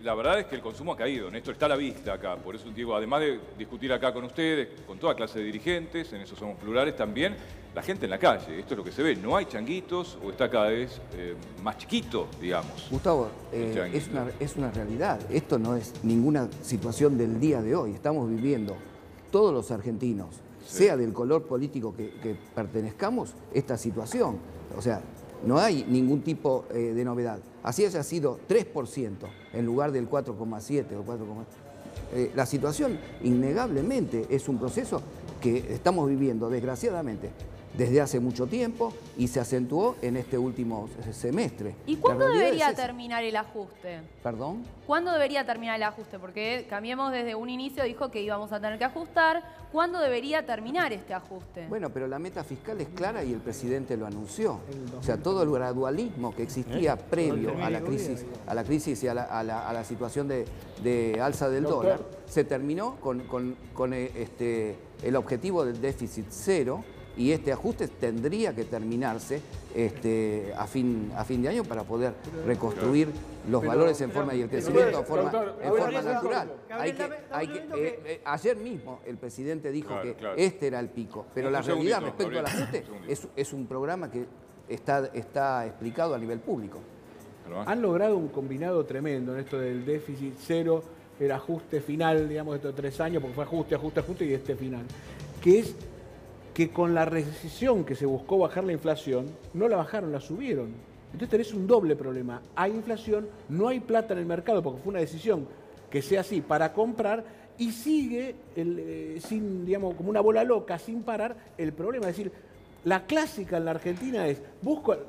La verdad es que el consumo ha caído. Néstor, está a la vista acá. Por eso digo, además de discutir acá con ustedes, con toda clase de dirigentes, en eso somos plurales también, la gente en la calle. Esto es lo que se ve. No hay changuitos o está cada vez más chiquito, digamos. Gustavo, es una realidad. Esto no es ninguna situación del día de hoy. Estamos viviendo todos los argentinos, sea del color político que pertenezcamos, esta situación. O sea, no hay ningún tipo de novedad. Así haya sido 3% en lugar del 4,7 o 4,8. La situación, innegablemente, es un proceso que estamos viviendo, desgraciadamente, desde hace mucho tiempo y se acentuó en este último semestre. ¿Y cuándo debería terminar el ajuste? ¿Perdón? ¿Cuándo debería terminar el ajuste? Porque Cambiemos desde un inicio dijo que íbamos a tener que ajustar. ¿Cuándo debería terminar este ajuste? Bueno, pero la meta fiscal es clara y el presidente lo anunció. O sea, todo el gradualismo que existía previo a la crisis y a la situación de alza del dólar, se terminó con el objetivo del déficit cero. Y este ajuste tendría que terminarse a fin de año para poder reconstruir los valores en forma y el crecimiento en forma natural. Ayer mismo el presidente dijo que este era el pico, pero la realidad respecto al ajuste es un programa que está explicado a nivel público. Han logrado un combinado tremendo en esto del déficit cero, el ajuste final, digamos, de estos 3 años, porque fue ajuste y este final, que es que con la recesión que se buscó bajar la inflación, no la bajaron, la subieron. Entonces tenés un doble problema. Hay inflación, no hay plata en el mercado, porque fue una decisión que sea así, para comprar, y sigue, sin, digamos, como una bola loca, sin parar, el problema. Es decir, la clásica en la Argentina es,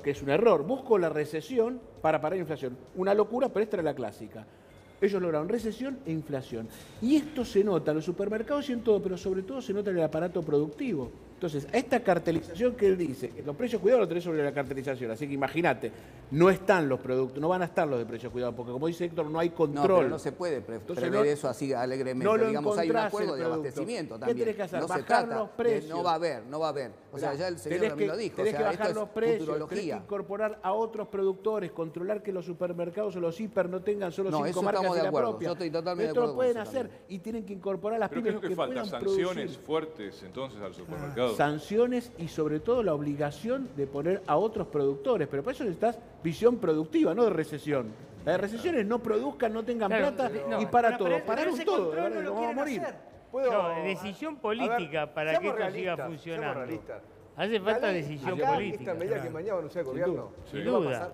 que es un error, busco la recesión para parar la inflación. Una locura, pero esta era la clásica. Ellos lograron recesión e inflación. Y esto se nota en los supermercados y en todo, pero sobre todo se nota en el aparato productivo. Entonces, a esta cartelización que él dice, los precios cuidados los tenés sobre la cartelización, así que imagínate, no están los productos, no van a estar los de precios cuidados, porque como dice Héctor, no hay control. No, pero no se puede prever eso así alegremente. No lo digamos, hay un acuerdo de abastecimiento también. ¿Qué tenés que hacer? No bajar los precios. No va a haber. O sea, ya el señor también lo dijo. Tenés que bajar los precios, tenés que incorporar a otros productores, controlar que los supermercados o los hiper no tengan solo 5 marcas de la propia. Yo estoy totalmente de acuerdo. Esto lo pueden hacer y tienen que incorporar las pymes que falta sanciones fuertes entonces al supermercado. Sanciones y sobre todo la obligación de poner a otros productores, pero para eso necesitas visión productiva, no de recesión. La de recesión es no produzcan, no tengan plata y para todo. Pararon todo, de verdad, vamos a morir. No, decisión política para que esto siga funcionando. Hace falta decisión política. Esta medida que mañana anuncia el gobierno, sin no va a pasar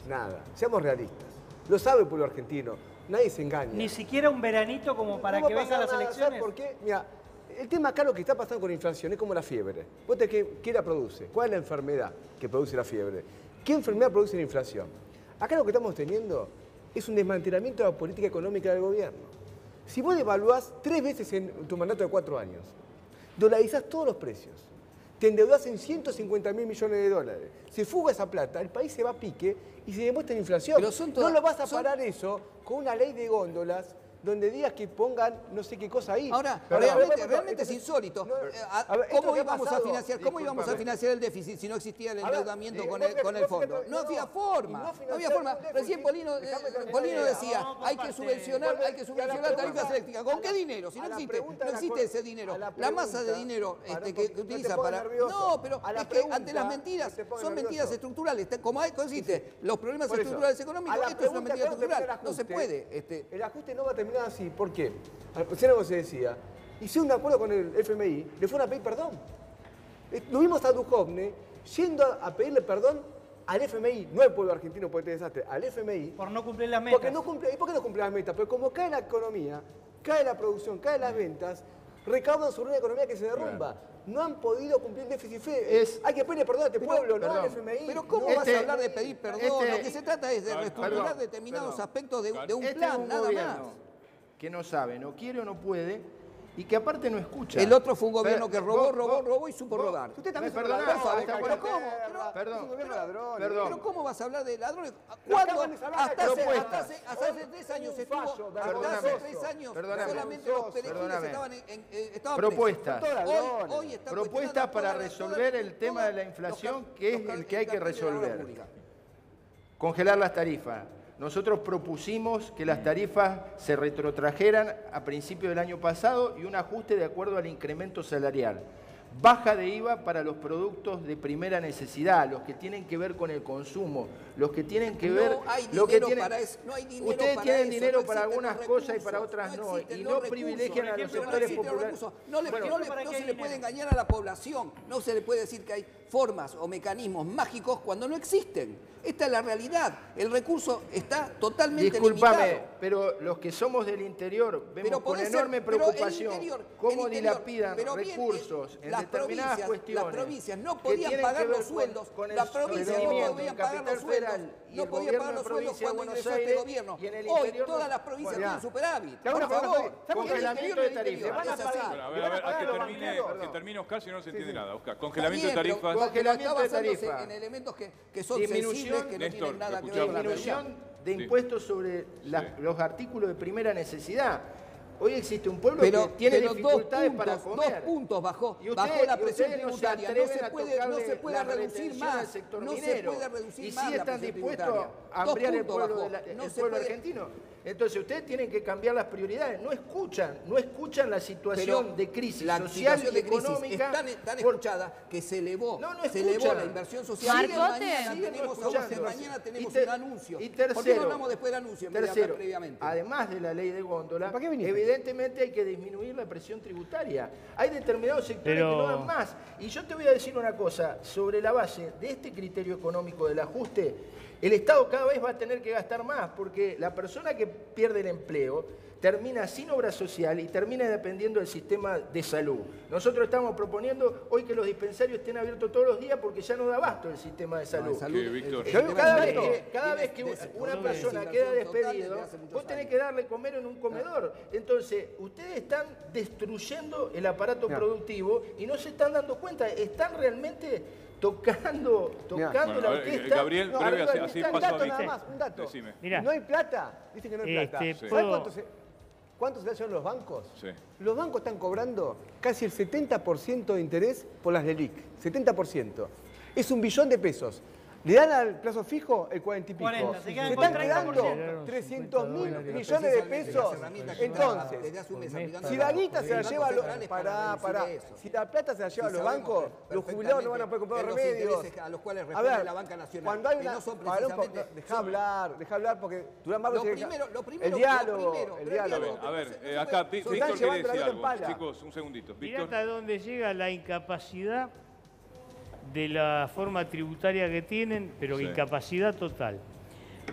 nada. Seamos realistas. Lo sabe el pueblo argentino. Nadie se engaña. Ni siquiera un veranito como para que vengan las elecciones. ¿Sabes por qué? Mira, el tema acá lo que está pasando con la inflación es como la fiebre. Vos ¿qué la produce? ¿Cuál es la enfermedad que produce la fiebre? ¿Qué enfermedad produce la inflación? Acá lo que estamos teniendo es un desmantelamiento de la política económica del gobierno. Si vos devaluás 3 veces en tu mandato de 4 años, dolarizás todos los precios, te endeudás en 150.000 millones de dólares, se fuga esa plata, el país se va a pique y se demuestra inflación. No lo vas a parar eso con una ley de góndolas donde digas que pongan no sé qué cosa ahí. Ahora, realmente es insólito. ¿Cómo íbamos a financiar el déficit si no existía el endeudamiento con el fondo? No había forma. Recién Polino decía, hay que subvencionar tarifas eléctricas. ¿Con qué dinero? Si no existe ese dinero. La masa de dinero que utiliza para... No, pero es que ante las mentiras, son mentiras estructurales. Como existe los problemas estructurales económicos, esto es una mentira estructural. No se puede. El ajuste no va a terminar así. ¿Por qué? Recién algo se decía. Hicieron un acuerdo con el FMI, le fueron a pedir perdón. Lo vimos a Duhovne yendo a pedirle perdón al FMI, no al pueblo argentino por este desastre, al FMI. Por no cumplir las metas. ¿Y por qué no cumple las metas? Porque como cae la economía, cae la producción, caen las ventas, recaudan sobre una economía que se derrumba. No han podido cumplir el déficit FED. Hay que pedirle perdón a este pueblo, no al FMI. Pero ¿cómo vas a hablar de pedir perdón? Lo que se trata es de reestructurar determinados aspectos de un plan, nada más. Que no sabe, no quiere o no puede y que aparte no escucha. El otro fue un gobierno que robó y supo robar. Usted también ¿Pero cómo vas a hablar de ladrones? ¿Cuándo? Hasta hace 3 años estuvo. Hasta hace 3 años solamente los peregrinos estaban propuestas. Hoy está propuestas para resolver el tema de la inflación, que es el que hay que resolver. Congelar las tarifas. Nosotros propusimos que las tarifas se retrotrajeran a principios del año pasado y un ajuste de acuerdo al incremento salarial. Baja de IVA para los productos de primera necesidad, los que tienen que ver con el consumo, los que tienen que ver... No hay dinero para eso. Ustedes tienen dinero para algunas cosas y para otras no, y no privilegian a los sectores populares. No se le puede engañar a la población, no se le puede decir que hay formas o mecanismos mágicos cuando no existen. Esta es la realidad. El recurso está totalmente limitado. Pero los que somos del interior vemos con enorme preocupación cómo dilapidan recursos en determinadas cuestiones. Las provincias no podían pagar los sueldos. Las provincias no podían pagar los sueldos. No podían pagar los sueldos cuando ingresó este gobierno. Hoy todas las provincias tienen superávit. Por favor, congelamiento de tarifas. A ver, que termine Oscar, si no se entiende nada. Oscar, congelamiento de tarifas. Congelamiento de tarifas. En elementos que son sensibles, que no tienen nada que ver con la disminución de impuestos sobre los artículos de primera necesidad. Hoy existe un pueblo que tiene dificultades para comer. 2 puntos bajó la presión tributaria. No se puede reducir más. No se puede reducir más. Y si están dispuestos a ampliar el pueblo argentino. Entonces ustedes tienen que cambiar las prioridades. No escuchan la situación de crisis social y económica. Tan escuchada que se elevó la inversión social. Mañana tenemos un anuncio. Y tercero, ¿por qué no hablamos después del anuncio? Previamente. Además de la ley de góndola, evidentemente hay que disminuir la presión tributaria. Hay determinados sectores que no dan más. Y yo te voy a decir una cosa, sobre la base de este criterio económico del ajuste, el Estado cada vez va a tener que gastar más, porque la persona que pierde el empleo termina sin obra social y termina dependiendo del sistema de salud. Nosotros estamos proponiendo hoy que los dispensarios estén abiertos todos los días porque ya no da abasto el sistema de salud. Cada vez que una persona queda despedido, vos tenés que darle comer en un comedor. Entonces, ustedes están destruyendo el aparato productivo y no se están dando cuenta, están realmente tocando la orquesta. Gabriel, breve, así paso a mí. Nada más, un dato. Decime. No hay plata. Dicen que no hay plata. ¿Sabes cuánto se hacen los bancos? Sí. Los bancos están cobrando casi el 70% de interés por las LELIQ. 70%. Es 1 billón de pesos. Le dan al plazo fijo el 40 y pico. Se están quedando 300.000 millones de pesos. Entonces, si la guita se la lleva si la plata se la lleva a los bancos, los jubilados no van a poder comprar remedios. A los cuales responde la banca nacional. Cuando hay una... Deja hablar porque Durán Barros el diálogo. A ver, acá Víctor quiere decir algo. Chicos, un segundito. Mirá hasta dónde llega la incapacidad de la forma tributaria que tienen, pero incapacidad total.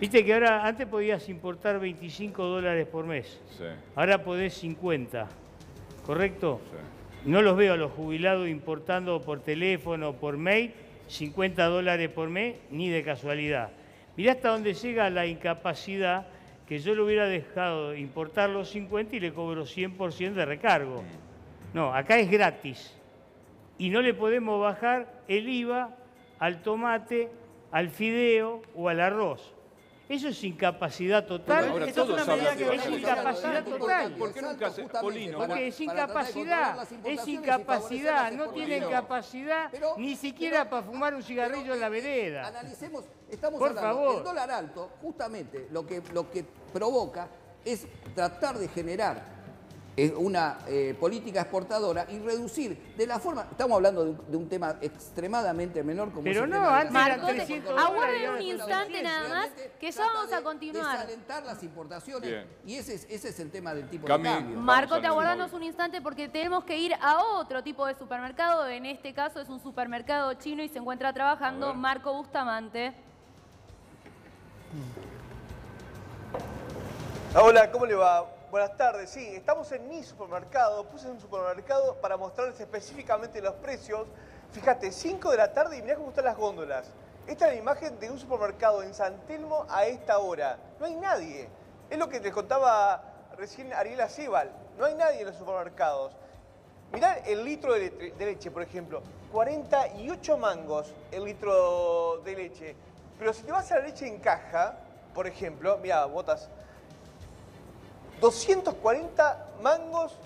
Viste que ahora, antes podías importar $25 por mes, ahora podés 50, ¿correcto? No los veo a los jubilados importando por teléfono, por mail, $50 por mes, ni de casualidad. Mirá hasta dónde llega la incapacidad, que yo le hubiera dejado importar los 50 y le cobro 100% de recargo. No, acá es gratis. Y no le podemos bajar el IVA al tomate, al fideo o al arroz. Eso es incapacidad total. Ahora todos hablan de es incapacidad total. ¿Por qué nunca se... Polino? Porque es incapacidad, no tienen capacidad ni siquiera para fumar un cigarrillo en la vereda. Analicemos, estamos hablando, el dólar alto, justamente lo que provoca es tratar de generar una política exportadora y reducir de la forma... Estamos hablando de un tema extremadamente menor como pero es el no, tema antes eran $300. Aguarden un instante nada más, que ya vamos a continuar. Desalentar las importaciones y ese es el tema del tipo de cambio. Marco, te aguardanos un instante porque tenemos que ir a otro tipo de supermercado. En este caso es un supermercado chino y se encuentra trabajando Marco Bustamante. Hola, ¿cómo le va? Buenas tardes, sí, estamos en mi supermercado, puse un supermercado para mostrarles específicamente los precios. Fíjate, 5 de la tarde y mirá cómo están las góndolas. Esta es la imagen de un supermercado en San Telmo a esta hora. No hay nadie. Es lo que les contaba recién Ariela Sebal. No hay nadie en los supermercados. Mirá el litro de leche, por ejemplo. 48 mangos el litro de leche. Pero si te vas a la leche en caja, por ejemplo, mirá, botas, 240 mangos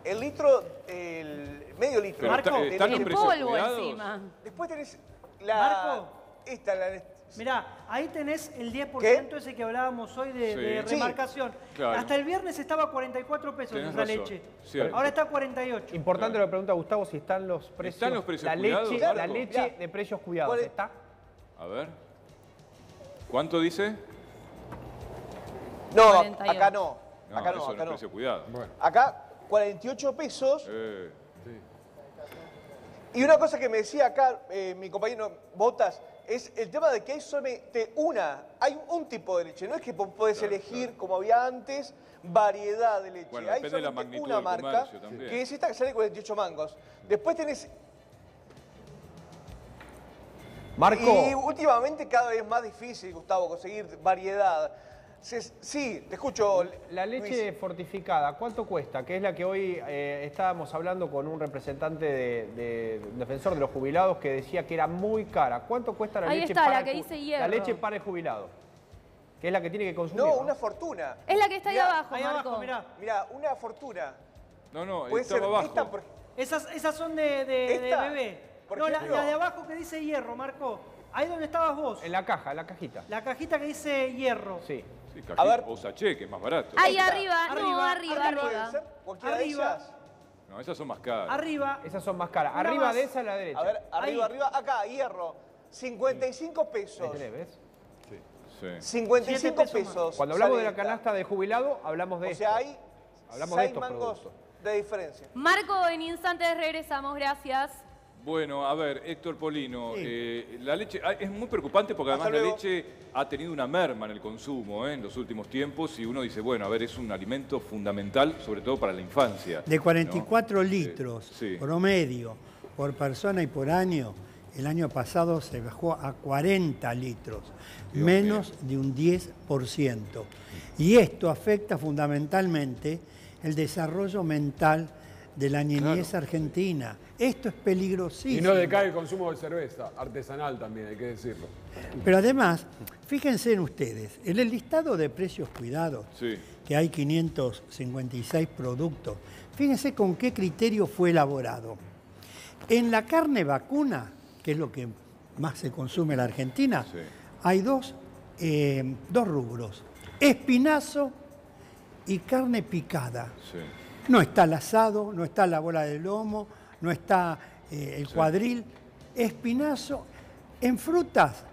el litro, el medio litro. Marco, ¿están los en precios polvo cuidados? encima. Después tenés la... Marco. Esta, la... Mirá, ahí tenés el 10% ¿Qué? ese que hablábamos hoy de Sí. remarcación. Claro. Hasta el viernes estaba a 44 pesos Tenés esa razón, leche. cierto. Ahora está a 48. Importante lo que pregunta Gustavo, si están los precios. ¿Están los precios la cuidados, leche, Marco? la leche Mirá. de precios cuidados, ¿Cuál es? ¿está? A ver. ¿Cuánto dice? No, 48. acá no. No, Acá eso no, no acá es no. precio cuidado. Acá 48 pesos. Sí. Y una cosa que me decía acá mi compañero Botas es el tema de que hay solamente hay un tipo de leche. No es que podés elegir, como había antes, variedad de leche. Bueno, hay depende de la solamente magnitud una del marca, comercio también. que es esta que sale 48 mangos. Después tenés... Marco. Y últimamente cada vez más difícil, Gustavo, conseguir variedad. Sí, te escucho, La leche Luis. fortificada, ¿cuánto cuesta? Que es la que hoy estábamos hablando con un representante un defensor de los jubilados que decía que era muy cara. ¿Cuánto cuesta la Ahí leche está, para la el que dice La hierro. leche para el jubilado, que es la que tiene que consumir. No, una fortuna. Es la que está ahí Mirá, abajo, Ahí Marco. abajo, mirá. Mirá, una fortuna. No, Puede ser estaba abajo. esta, por- Esas son de ¿Esta? bebé. Por No, la ejemplo. de abajo que dice hierro, Marco. Ahí donde estabas vos. En la caja, en la cajita. La cajita que dice hierro. Sí. Sí, A ver. o sachet, que es más barato. Ahí Esta. arriba, no, arriba. ¿Puede ser? ¿Cualquiera de Arriba. ellas? No, esas son más caras. Arriba. Esas son más caras. Una Arriba más. de esa a la derecha. A ver, arriba, Ahí. arriba, acá, hierro. 55 Ahí pesos. tenés, ¿ves? Sí. 55 7 pesos pesos. Cuando hablamos de la sale esta. canasta de jubilado, hablamos de O esto. sea, hay Hablamos de 6 estos mangos productos. de diferencia. Marco, en instantes regresamos, gracias. Bueno, a ver, Héctor Polino, la leche es muy preocupante porque además Hasta la luego. leche ha tenido una merma en el consumo en los últimos tiempos y uno dice, bueno, a ver, es un alimento fundamental, sobre todo para la infancia. De 44 ¿no? litros Sí. promedio por persona y por año, el año pasado se bajó a 40 litros, Dios menos de un 10%. Y esto afecta fundamentalmente el desarrollo mental de la niñez argentina. Esto es peligrosísimo. Y no decae el consumo de cerveza, artesanal también, hay que decirlo. Pero además, fíjense en ustedes, en el listado de precios cuidados, Sí. que hay 556 productos, fíjense con qué criterio fue elaborado. En la carne vacuna, que es lo que más se consume en la Argentina, Sí. hay dos rubros, espinazo y carne picada. Sí. No está el asado, no está la bola de lomo, no está el cuadril. Espinazo. En frutas,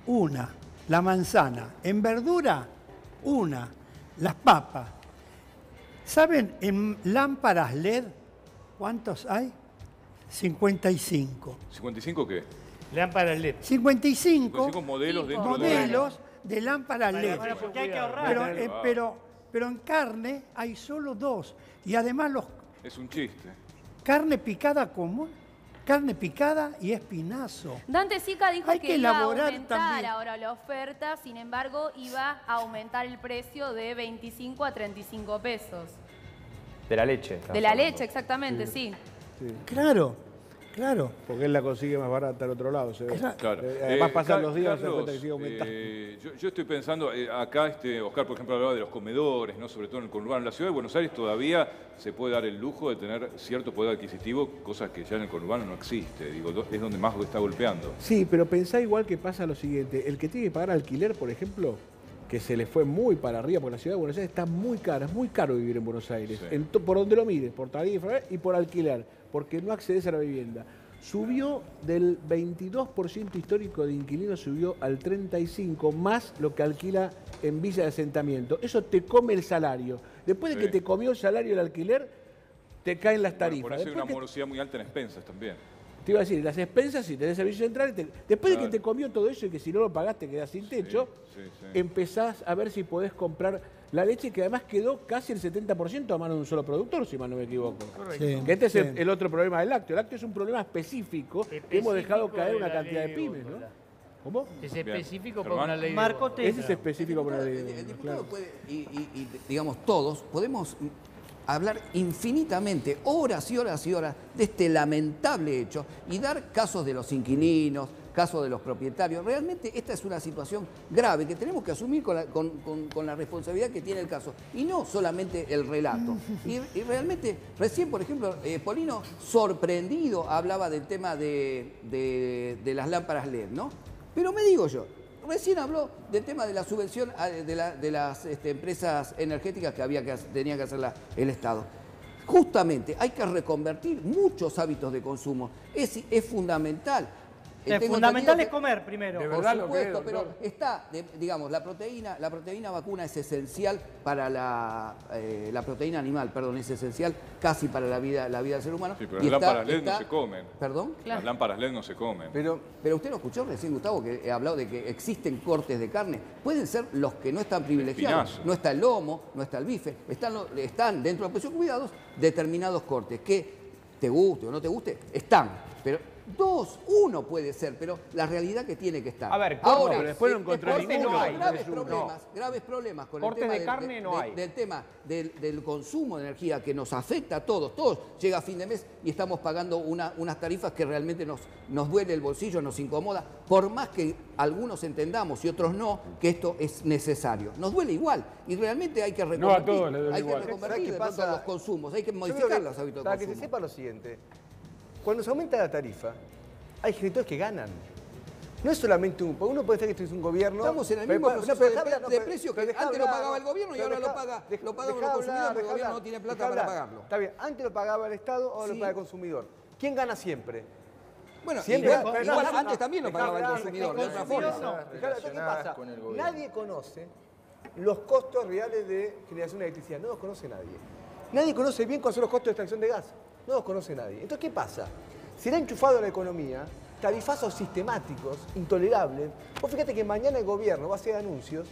una. La manzana. En verdura, una. Las papas. ¿Saben en lámparas LED cuántos hay? 55. ¿55 qué? Lámpara LED. 55 55 modelos dentro modelos de lámparas LED. Porque hay que ahorrar. Pero en carne hay solo dos. Y además Es un chiste. carne picada común, carne picada y espinazo. Dante Sica dijo Hay que que iba a elaborar aumentar también. ahora la oferta, sin embargo, iba a aumentar el precio de 25 a 35 pesos. De la leche. De la leche, exactamente, sí. Claro, claro. Porque él la consigue más barata al otro lado. Se ve. Claro. Además pasan los días y se da Carlos, cuenta que sigue aumentando. yo estoy pensando, acá Oscar, por ejemplo, hablaba de los comedores, ¿no? Sobre todo en el conurbano. En la ciudad de Buenos Aires todavía se puede dar el lujo de tener cierto poder adquisitivo, cosas que ya en el conurbano no existe. Digo, es donde más está golpeando. Sí, pero pensá igual que pasa lo siguiente. El que tiene que pagar alquiler, por ejemplo, que se le fue muy para arriba, porque la ciudad de Buenos Aires está muy cara, es muy caro vivir en Buenos Aires. Sí. Por donde lo mires, por tarifa y por alquiler, porque no accedes a la vivienda. Subió del 22% histórico de inquilinos, subió al 35%, más lo que alquila en villa de asentamiento. Eso te come el salario. Después de Sí. que te comió el salario el alquiler, te caen las Bueno, tarifas. por eso hay Después una morosidad muy alta en expensas también. te iba a decir, las expensas, si tenés servicio central, después de Claro. que te comió todo eso y que si no lo pagaste quedás sin techo, Sí. empezás a ver si podés comprar la leche, que además quedó casi el 70% a mano de un solo productor, si mal no me equivoco. Sí, Que este sí. es el otro problema del lácteo. El lácteo es un problema específico que hemos dejado caer una cantidad de pymes, ¿no? ¿Cómo? Es específico Bien. para una ley. Marco Tetra. Ese es específico para la ley. El diputado Claro. puede, y, digamos todos, podemos hablar infinitamente, horas y horas y horas, de este lamentable hecho y dar casos de los inquilinos, casos de los propietarios. Realmente esta es una situación grave que tenemos que asumir con la responsabilidad que tiene el caso y no solamente el relato. Y realmente, recién, por ejemplo, Polino, sorprendido, hablaba del tema de las lámparas LED, ¿no? Pero me digo yo, recién habló del tema de la subvención de las empresas energéticas que tenía que hacer el Estado. Justamente hay que reconvertir muchos hábitos de consumo. Es fundamental. Fundamental es comer primero. Por supuesto, pero está, digamos, la proteína vacuna es esencial para la proteína animal, perdón, es esencial casi para la vida del ser humano. Sí, pero las lámparas LED no se comen. ¿Perdón? Claro. Las lámparas LED no se comen. Pero usted lo escuchó recién, Gustavo, que he hablado de que existen cortes de carne. Pueden ser los que no están privilegiados. Espinazo. No está el lomo, no está el bife. Están dentro de la presión cuidados determinados cortes. Que te guste o no te guste, están. Pero 2, 1 puede ser, pero la realidad que tiene que estar. A ver, ahora, pero después no encontré ninguno. No hay, No. graves problemas con Cortes el tema de carne no hay. del tema del consumo de energía que nos afecta a todos. Todos llega a fin de mes y estamos pagando unas tarifas que realmente nos duele el bolsillo, nos incomoda, por más que algunos entendamos y otros no, que esto es necesario. Nos duele igual y realmente hay que reconvertir. No a todos les duele hay igual. que reconvertir ¿Sabes qué de pronto pasa? los consumos, hay que Yo modificar creo que, los hábitos de para consumo. que se sepa lo siguiente, cuando se aumenta la tarifa, hay gestores que ganan. No es solamente porque uno puede decir que esto es un gobierno. Estamos en el mismo proceso de precios que antes lo pagaba el gobierno y ahora lo pagamos los consumidores porque el gobierno no tiene plata para pagarlo. Está bien, antes lo pagaba el Estado, ahora lo paga el consumidor. ¿Quién gana siempre? Bueno, siempre igual antes también lo pagaba el consumidor, de otra forma. ¿Qué pasa? Nadie conoce los costos reales de generación de electricidad. No los conoce nadie. Nadie conoce bien cuáles son los costos de extracción de gas. No los conoce nadie. Entonces, ¿qué pasa? Si le ha enchufado a la economía tarifazos sistemáticos, intolerables. Vos fíjate que mañana el gobierno va a hacer anuncios,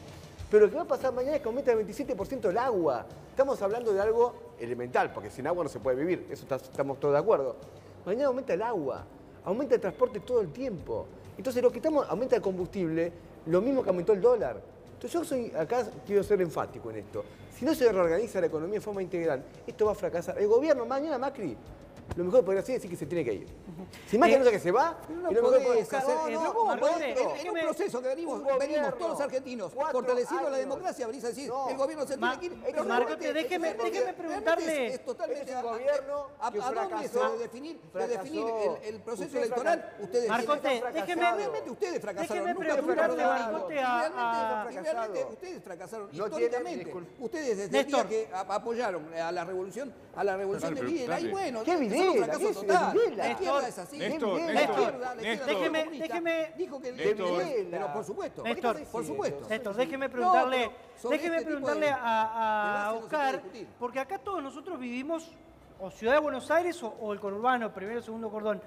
pero lo que va a pasar mañana es que aumenta el 27% el agua. Estamos hablando de algo elemental, porque sin agua no se puede vivir, eso estamos todos de acuerdo. Mañana aumenta el agua, aumenta el transporte todo el tiempo. Entonces lo que aumenta el combustible, lo mismo que aumentó el dólar. Entonces yo acá quiero ser enfático en esto. Si no se reorganiza la economía de forma integral, esto va a fracasar. El gobierno mañana, Macri, lo mejor que podría hacer es decir que se tiene que ir. Si Macri no sé que se va, no y lo mejor podés hacer, no, en un proceso que venimos todos los argentinos fortaleciendo la democracia, venís a decir, el gobierno se tiene que ir. Marcote, déjeme preguntarle. Es totalmente un gobierno ¿a dónde se debe definir el proceso electoral? Ustedes Marcote, realmente ustedes fracasaron. Déjeme preguntarle, Marcote, y realmente ustedes fracasaron históricamente. Ustedes desde el día que apoyaron a la revolución de Videla, y bueno, ¿qué Videla? un fracaso total. La Néstor, izquierda es así. Néstor, déjeme, dijo que Néstor, pero por supuesto, Néstor, por supuesto. Néstor, déjeme preguntarle, sobre este tipo preguntarle de a debates no se puede Oscar, discutir. porque acá todos nosotros vivimos o Ciudad de Buenos Aires o el conurbano, primero, segundo cordón.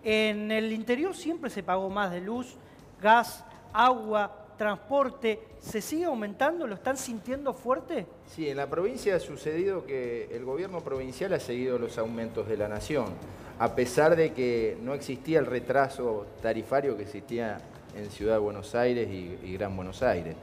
En el interior siempre se pagó más de luz, gas, agua, transporte. ¿Se sigue aumentando? ¿Lo están sintiendo fuerte? Sí, en la provincia ha sucedido que el gobierno provincial ha seguido los aumentos de la nación, a pesar de que no existía el retraso tarifario que existía en Ciudad de Buenos Aires y Gran Buenos Aires.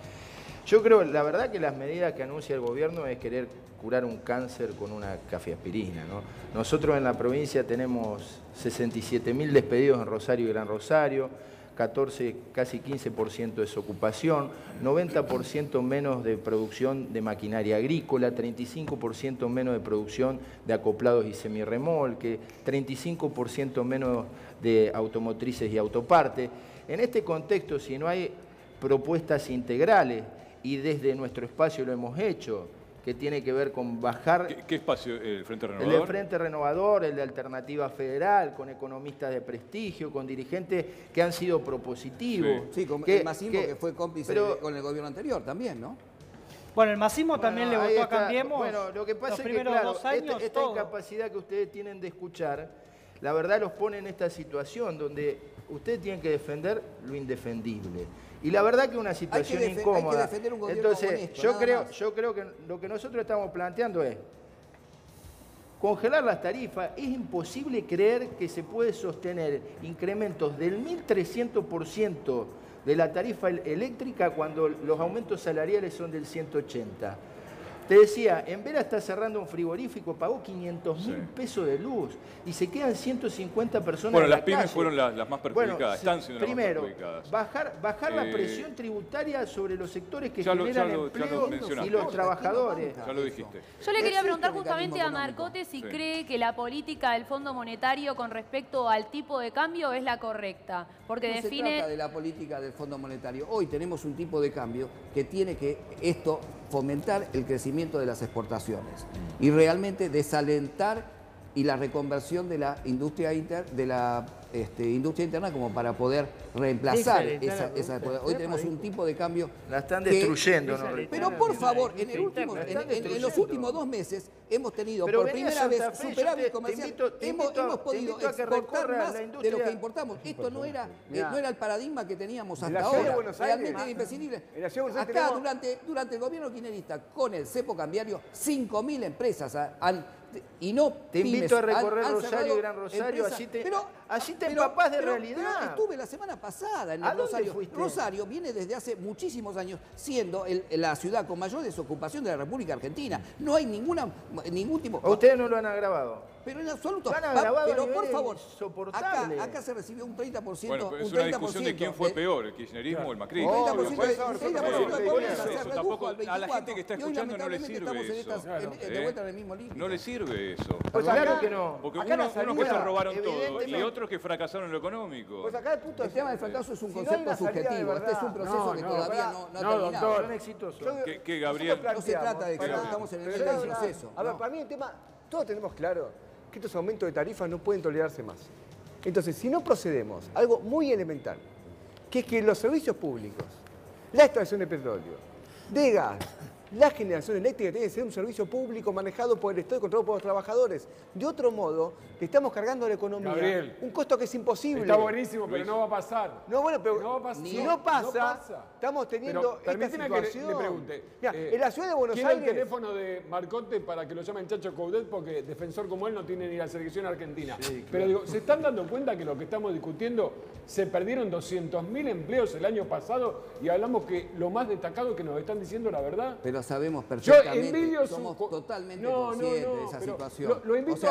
Yo creo, la verdad, que las medidas que anuncia el gobierno es querer curar un cáncer con una cafeaspirina, ¿no? Nosotros en la provincia tenemos 67.000 despedidos en Rosario y Gran Rosario, 14, casi 15% de desocupación, 90% menos de producción de maquinaria agrícola, 35% menos de producción de acoplados y semirremolque, 35% menos de automotrices y autopartes. En este contexto, si no hay propuestas integrales, y desde nuestro espacio lo hemos hecho, que tiene que ver con bajar... ¿Qué espacio? ¿El Frente El Renovador? del Frente Renovador, el de Alternativa Federal, con economistas de prestigio, con dirigentes que han sido propositivos. Sí, con el Massimbo, que fue cómplice con el gobierno anterior también, ¿no? Bueno, el Massimbo también le votó a Cambiemos. Bueno, lo que pasa los es que, primeros claro, 2 años, esta incapacidad que ustedes tienen de escuchar, la verdad los pone en esta situación donde ustedes tienen que defender lo indefendible. Y la verdad que es una situación incómoda. Hay que defender un gobierno Entonces, honesto, yo creo que lo que nosotros estamos planteando es congelar las tarifas, es imposible creer que se puede sostener incrementos del 1.300% de la tarifa eléctrica cuando los aumentos salariales son del 180%. Te decía, en Vera está cerrando un frigorífico, pagó 500.000 pesos de luz y se quedan 150 personas Bueno, en la las pymes calle. fueron las más perjudicadas, están siendo primero, las más perjudicadas. bajar la presión tributaria sobre los sectores que ya generan lo empleo mencionaste. y los trabajadores. Ya lo dijiste. Yo le quería preguntar justamente a Marcote si cree que la política del Fondo Monetario con respecto al tipo de cambio es la correcta, porque No define... se trata de la política del Fondo Monetario. Hoy tenemos un tipo de cambio que tiene que fomentar el crecimiento de las exportaciones y realmente desalentar y la reconversión de la industria interna como para poder reemplazar esa. Hoy tenemos un tipo de cambio. La están destruyendo, ¿no? Pero por favor, en los últimos 2 meses hemos tenido por primera vez superávit comercial. Hemos podido exportar más de lo que importamos. Esto no era el paradigma que teníamos hasta ahora. Realmente era imprescindible. Acá, durante el gobierno kirchnerista, con el cepo cambiario, 5.000 empresas y no te invito a recorrer Rosario y Gran Rosario, así te empapás de realidad. Estuve la semana pasada en el Rosario. Rosario viene desde hace muchísimos años siendo la ciudad con mayor desocupación de la República Argentina. No hay ningún tipo... ¿A ustedes no lo han agravado? Pero en absoluto. Pero por favor, acá se recibió un 30%. Bueno, es una discusión de quién fue peor, el kirchnerismo o el macrismo. Tampoco a la gente que está escuchando no le sirve eso. No le sirve eso. Pues claro que no. Porque unos que se robaron todo y otros que fracasaron en lo económico. Pues acá el tema del fracaso es un concepto subjetivo. Este es un proceso que todavía no ha terminado. Son exitosos. Que Gabriel... No se trata de que estamos en el medio del proceso. A ver, para mí el tema, todos tenemos claro que estos aumentos de tarifas no pueden tolerarse más. Entonces, si no procedemos, algo muy elemental, que es que los servicios públicos, la extracción de petróleo, de gas, la generación eléctrica tiene que ser un servicio público manejado por el Estado y controlado por los trabajadores. De otro modo, le estamos cargando a la economía un costo que es imposible. Está buenísimo, pero no va a pasar. No, bueno, pero no va a pasar. si no pasa, estamos teniendo esta situación. Que le pregunte. Mira, en la ciudad de Buenos Aires... el teléfono de Marcote para que lo llamen Chacho Coudet, porque defensor como él no tiene ni la selección argentina. Sí, claro. Pero digo, ¿se están dando cuenta que lo que estamos discutiendo, se perdieron 200.000 empleos el año pasado y hablamos que lo más destacado que nos están diciendo la verdad? Pero sabemos perfectamente, somos totalmente conscientes de esa situación. Lo invito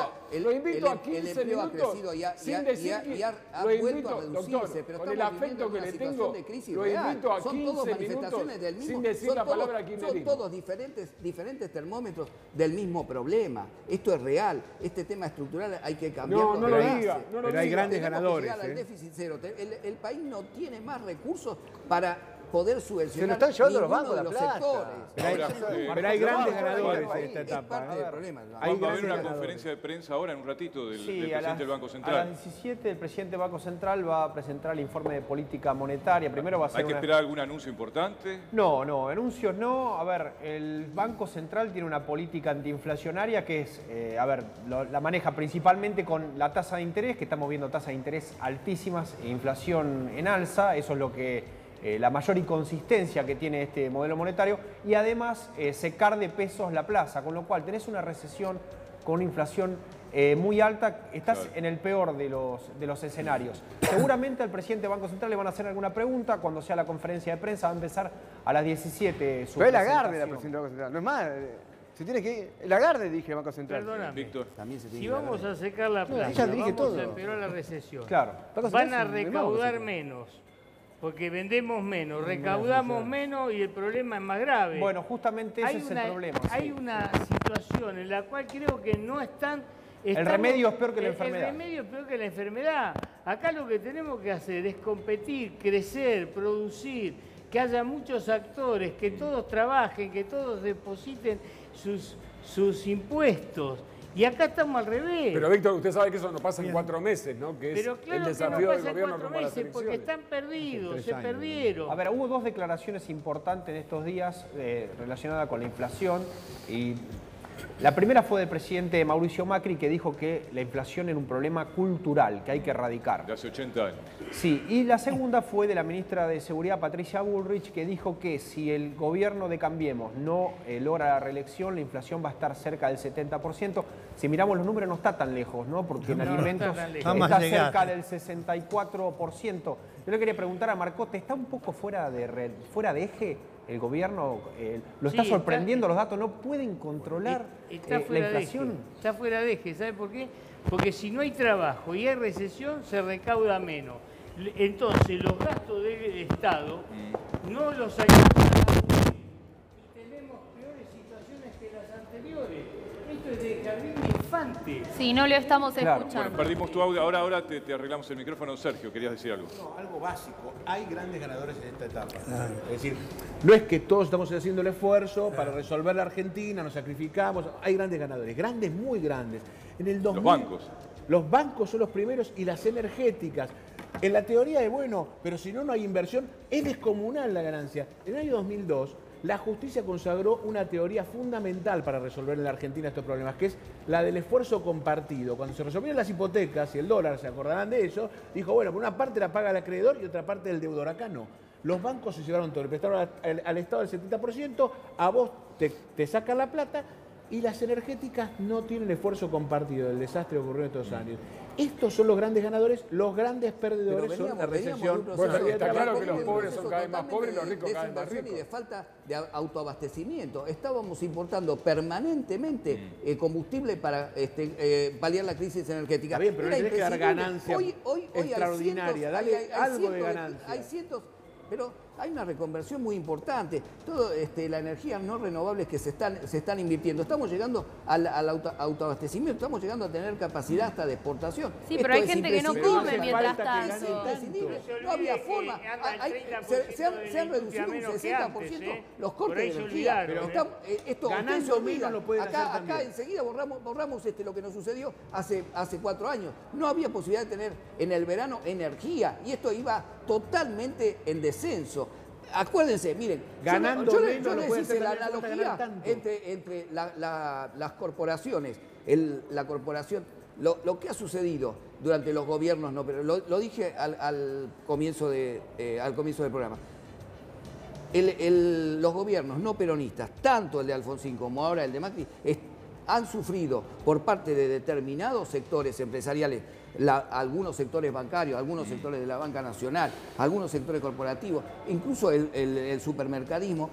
a 15 minutos sin decir que ha vuelto a reducirse, pero con el afecto que le tengo, lo invito a 15 minutos sin decir la palabra kirchnerismo. Son todos diferentes termómetros del mismo problema. Esto es real. Este tema estructural hay que cambiarlo. No lo diga. Pero hay grandes ganadores. Al déficit cero. El país no tiene más recursos para poder subvencionar. Se nos están llevando los bancos de los sectores. Pero hay grandes ganadores en esta etapa. Es parte del problema. Va a haber una conferencia de prensa ahora en un ratito del presidente del Banco Central. A las 17 el presidente del Banco Central va a presentar el informe de política monetaria. Primero va a ser ¿Hay que esperar algún anuncio importante? No, anuncios no. A ver, el Banco Central tiene una política antiinflacionaria que es, la maneja principalmente con la tasa de interés, que estamos viendo tasas de interés altísimas e inflación en alza. Eso es lo que... la mayor inconsistencia que tiene este modelo monetario, y además secar de pesos la plaza, con lo cual tenés una recesión con una inflación muy alta, estás en el peor de los escenarios. Seguramente al presidente del Banco Central le van a hacer alguna pregunta cuando sea la conferencia de prensa, va a empezar a las 17 su Pero es Lagarde la presidenta del Banco Central, no es más... Se tiene que ir. Lagarde dirige el Banco Central. Perdóname, Víctor. Si vamos a secar la plaza, vamos a empeorar la recesión. Claro. Van a recaudar menos. Porque vendemos menos, recaudamos menos y el problema es más grave. Bueno, justamente ese es el problema. Hay una situación en la cual creo que no están... El remedio es peor que la enfermedad. El remedio es peor que la enfermedad. Acá lo que tenemos que hacer es competir, crecer, producir, que haya muchos actores, que todos trabajen, que todos depositen sus impuestos. Y acá estamos al revés. Pero Víctor, usted sabe que eso no pasa en 4 meses, ¿no? Que es el desafío del gobierno como las elecciones. Porque están perdidos, se perdieron. A ver, hubo 2 declaraciones importantes en estos días relacionadas con la inflación y La primera fue del presidente Mauricio Macri, que dijo que la inflación era un problema cultural, que hay que erradicar. De hace 80 años. Sí, y la segunda fue de la ministra de Seguridad, Patricia Bullrich, que dijo que si el gobierno de Cambiemos no logra la reelección, la inflación va a estar cerca del 70%. Si miramos los números no está tan lejos, ¿no? Porque en alimentos está cerca del 64%. Yo le quería preguntar a Marcote, ¿está un poco fuera de eje el gobierno? ¿Lo está sorprendiendo los datos? ¿No pueden controlar la inflación? Está fuera de eje, ¿sabe por qué? Porque si no hay trabajo y hay recesión, se recauda menos. Entonces, los gastos del Estado no los alcanzan y tenemos peores situaciones que las anteriores. Esto es de jardín de infante. Sí, no lo estamos escuchando. Bueno, perdimos tu audio. Ahora te arreglamos el micrófono. Sergio, querías decir algo. No, algo básico. Hay grandes ganadores en esta etapa. Es decir, no es que todos estamos haciendo el esfuerzo para resolver la Argentina, nos sacrificamos. Hay grandes ganadores, grandes, muy grandes. En el 2000, los bancos. Los bancos son los primeros y las energéticas. En la teoría de, bueno, pero si no, no hay inversión, es descomunal la ganancia. En el año 2002, la justicia consagró una teoría fundamental para resolver en la Argentina estos problemas, que es la del esfuerzo compartido. Cuando se resolvieron las hipotecas y el dólar, se acordarán de eso, dijo, bueno, por una parte la paga el acreedor y otra parte el deudor. Acá no. Los bancos se llevaron todo, le prestaron al Estado el 70%, a vos te sacan la plata, y las energéticas no tienen esfuerzo compartido del desastre que ocurrió estos años. Estos son los grandes ganadores, los grandes perdedores son la recesión. Bueno, está claro que los pobres son cada vez más pobres y los ricos cada vez más ricos. Y de falta de autoabastecimiento. Estábamos importando permanentemente combustible para paliar la crisis energética. Está bien, pero no tenés que dar ganancia extraordinaria, dale algo de ganancia. Hay cientos, pero hay una reconversión muy importante. Todo la energía no renovables que se están invirtiendo. Estamos llegando al autoabastecimiento, estamos llegando a tener capacidad hasta de exportación. Sí, pero hay gente que no come mientras tanto. No había forma. Se han reducido un 60% los cortes de energía. Pero esto ganando menos lo pueden hacer acá también. enseguida borramos lo que nos sucedió hace 4 años. No había posibilidad de tener en el verano energía y esto iba totalmente en descenso. Acuérdense, miren, yo les hice la analogía entre las corporaciones, la corporación, lo que ha sucedido durante los gobiernos, no, pero lo dije al comienzo del programa. Los gobiernos no peronistas, tanto el de Alfonsín como ahora el de Macri, han sufrido por parte de determinados sectores empresariales, algunos sectores bancarios, algunos sectores de la banca nacional, algunos sectores corporativos, incluso el supermercadismo,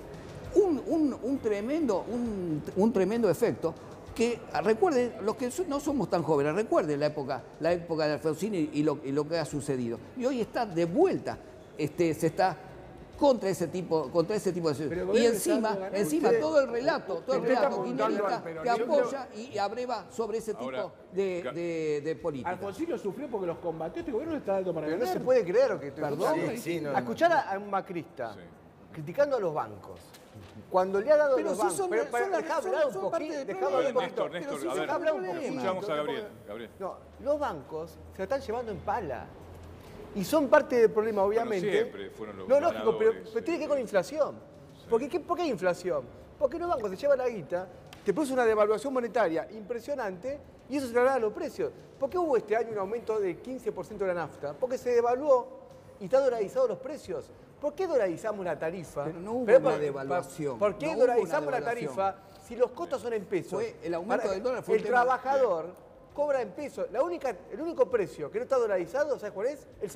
un tremendo efecto que, recuerden, los que no somos tan jóvenes, recuerden la época de Alfonsín y lo que ha sucedido. Y hoy está de vuelta, se está contra ese tipo de situaciones. Y encima todo el relato kirchnerista que apoya y abreva sobre ese tipo de política. Alfonsín lo sufrió porque los combatió, este gobierno está dando para ganar. No se puede creer lo que estoy Perdón. a escuchar a un macrista criticando a los bancos. Cuando le ha dado los bancos. Dejá hablar un poquito. Néstor, a ver, escuchamos a Gabriel. No, los bancos se lo están llevando en pala. Y son parte del problema, obviamente. Bueno, siempre fueron los lógico, pero tiene que ver con inflación. ¿Por qué hay inflación? Porque los bancos se llevan la guita, te produce una devaluación monetaria impresionante y eso se traslada a los precios. ¿Por qué hubo este año un aumento del 15% de la nafta? Porque se devaluó y están dolarizados los precios. ¿Por qué dolarizamos la tarifa? Pero no hubo una devaluación. ¿Por qué dolarizamos la tarifa si los costos son en pesos? El aumento del dólar fue el trabajador cobra en pesos. El único precio que no está dolarizado, ¿sabes cuál es?